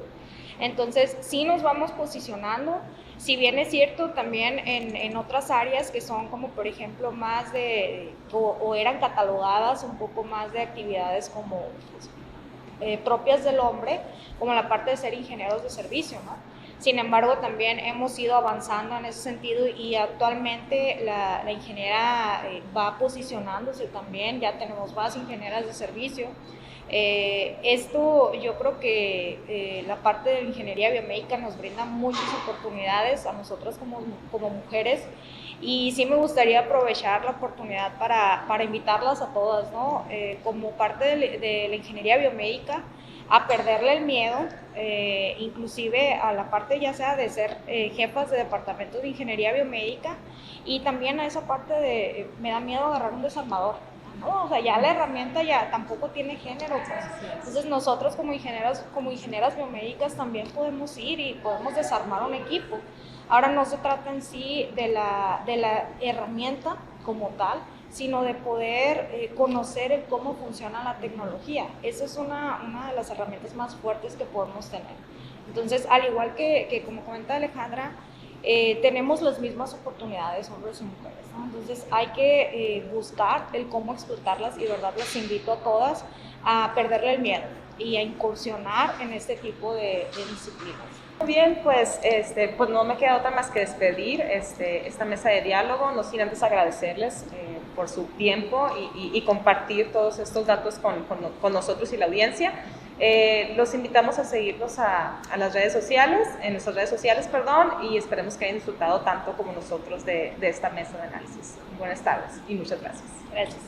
Entonces, sí nos vamos posicionando, si bien es cierto también en otras áreas que son como, por ejemplo, más o eran catalogadas un poco más de actividades como propias del hombre, como la parte de ser ingenieros de servicio, ¿no? Sin embargo, también hemos ido avanzando en ese sentido, y actualmente la ingeniera va posicionándose también, ya tenemos más ingenieras de servicio. Esto yo creo que la parte de la ingeniería biomédica nos brinda muchas oportunidades a nosotras como mujeres, y sí me gustaría aprovechar la oportunidad para invitarlas a todas, ¿no? Como parte de la ingeniería biomédica, a perderle el miedo, inclusive a la parte ya sea de ser jefas de departamentos de ingeniería biomédica, y también a esa parte de me da miedo agarrar un desarmador, ¿no? O sea, ya la herramienta ya tampoco tiene género, pues. Entonces nosotros como ingenieras biomédicas también podemos ir y podemos desarmar un equipo. Ahora no se trata en sí de la herramienta como tal, sino de poder conocer cómo funciona la tecnología. Esa es una de las herramientas más fuertes que podemos tener. Entonces, al igual que como comenta Alejandra, tenemos las mismas oportunidades, hombres y mujeres, ¿no? Entonces, hay que buscar el cómo explotarlas, y de verdad las invito a todas a perderle el miedo y a incursionar en este tipo de disciplinas. Muy bien, pues no me queda otra más que despedir esta mesa de diálogo, no sin antes agradecerles por su tiempo y compartir todos estos datos con nosotros y la audiencia. Los invitamos a seguirnos a las redes sociales, en nuestras redes sociales, y esperemos que hayan disfrutado tanto como nosotros de esta mesa de análisis. Buenas tardes y muchas gracias. Gracias.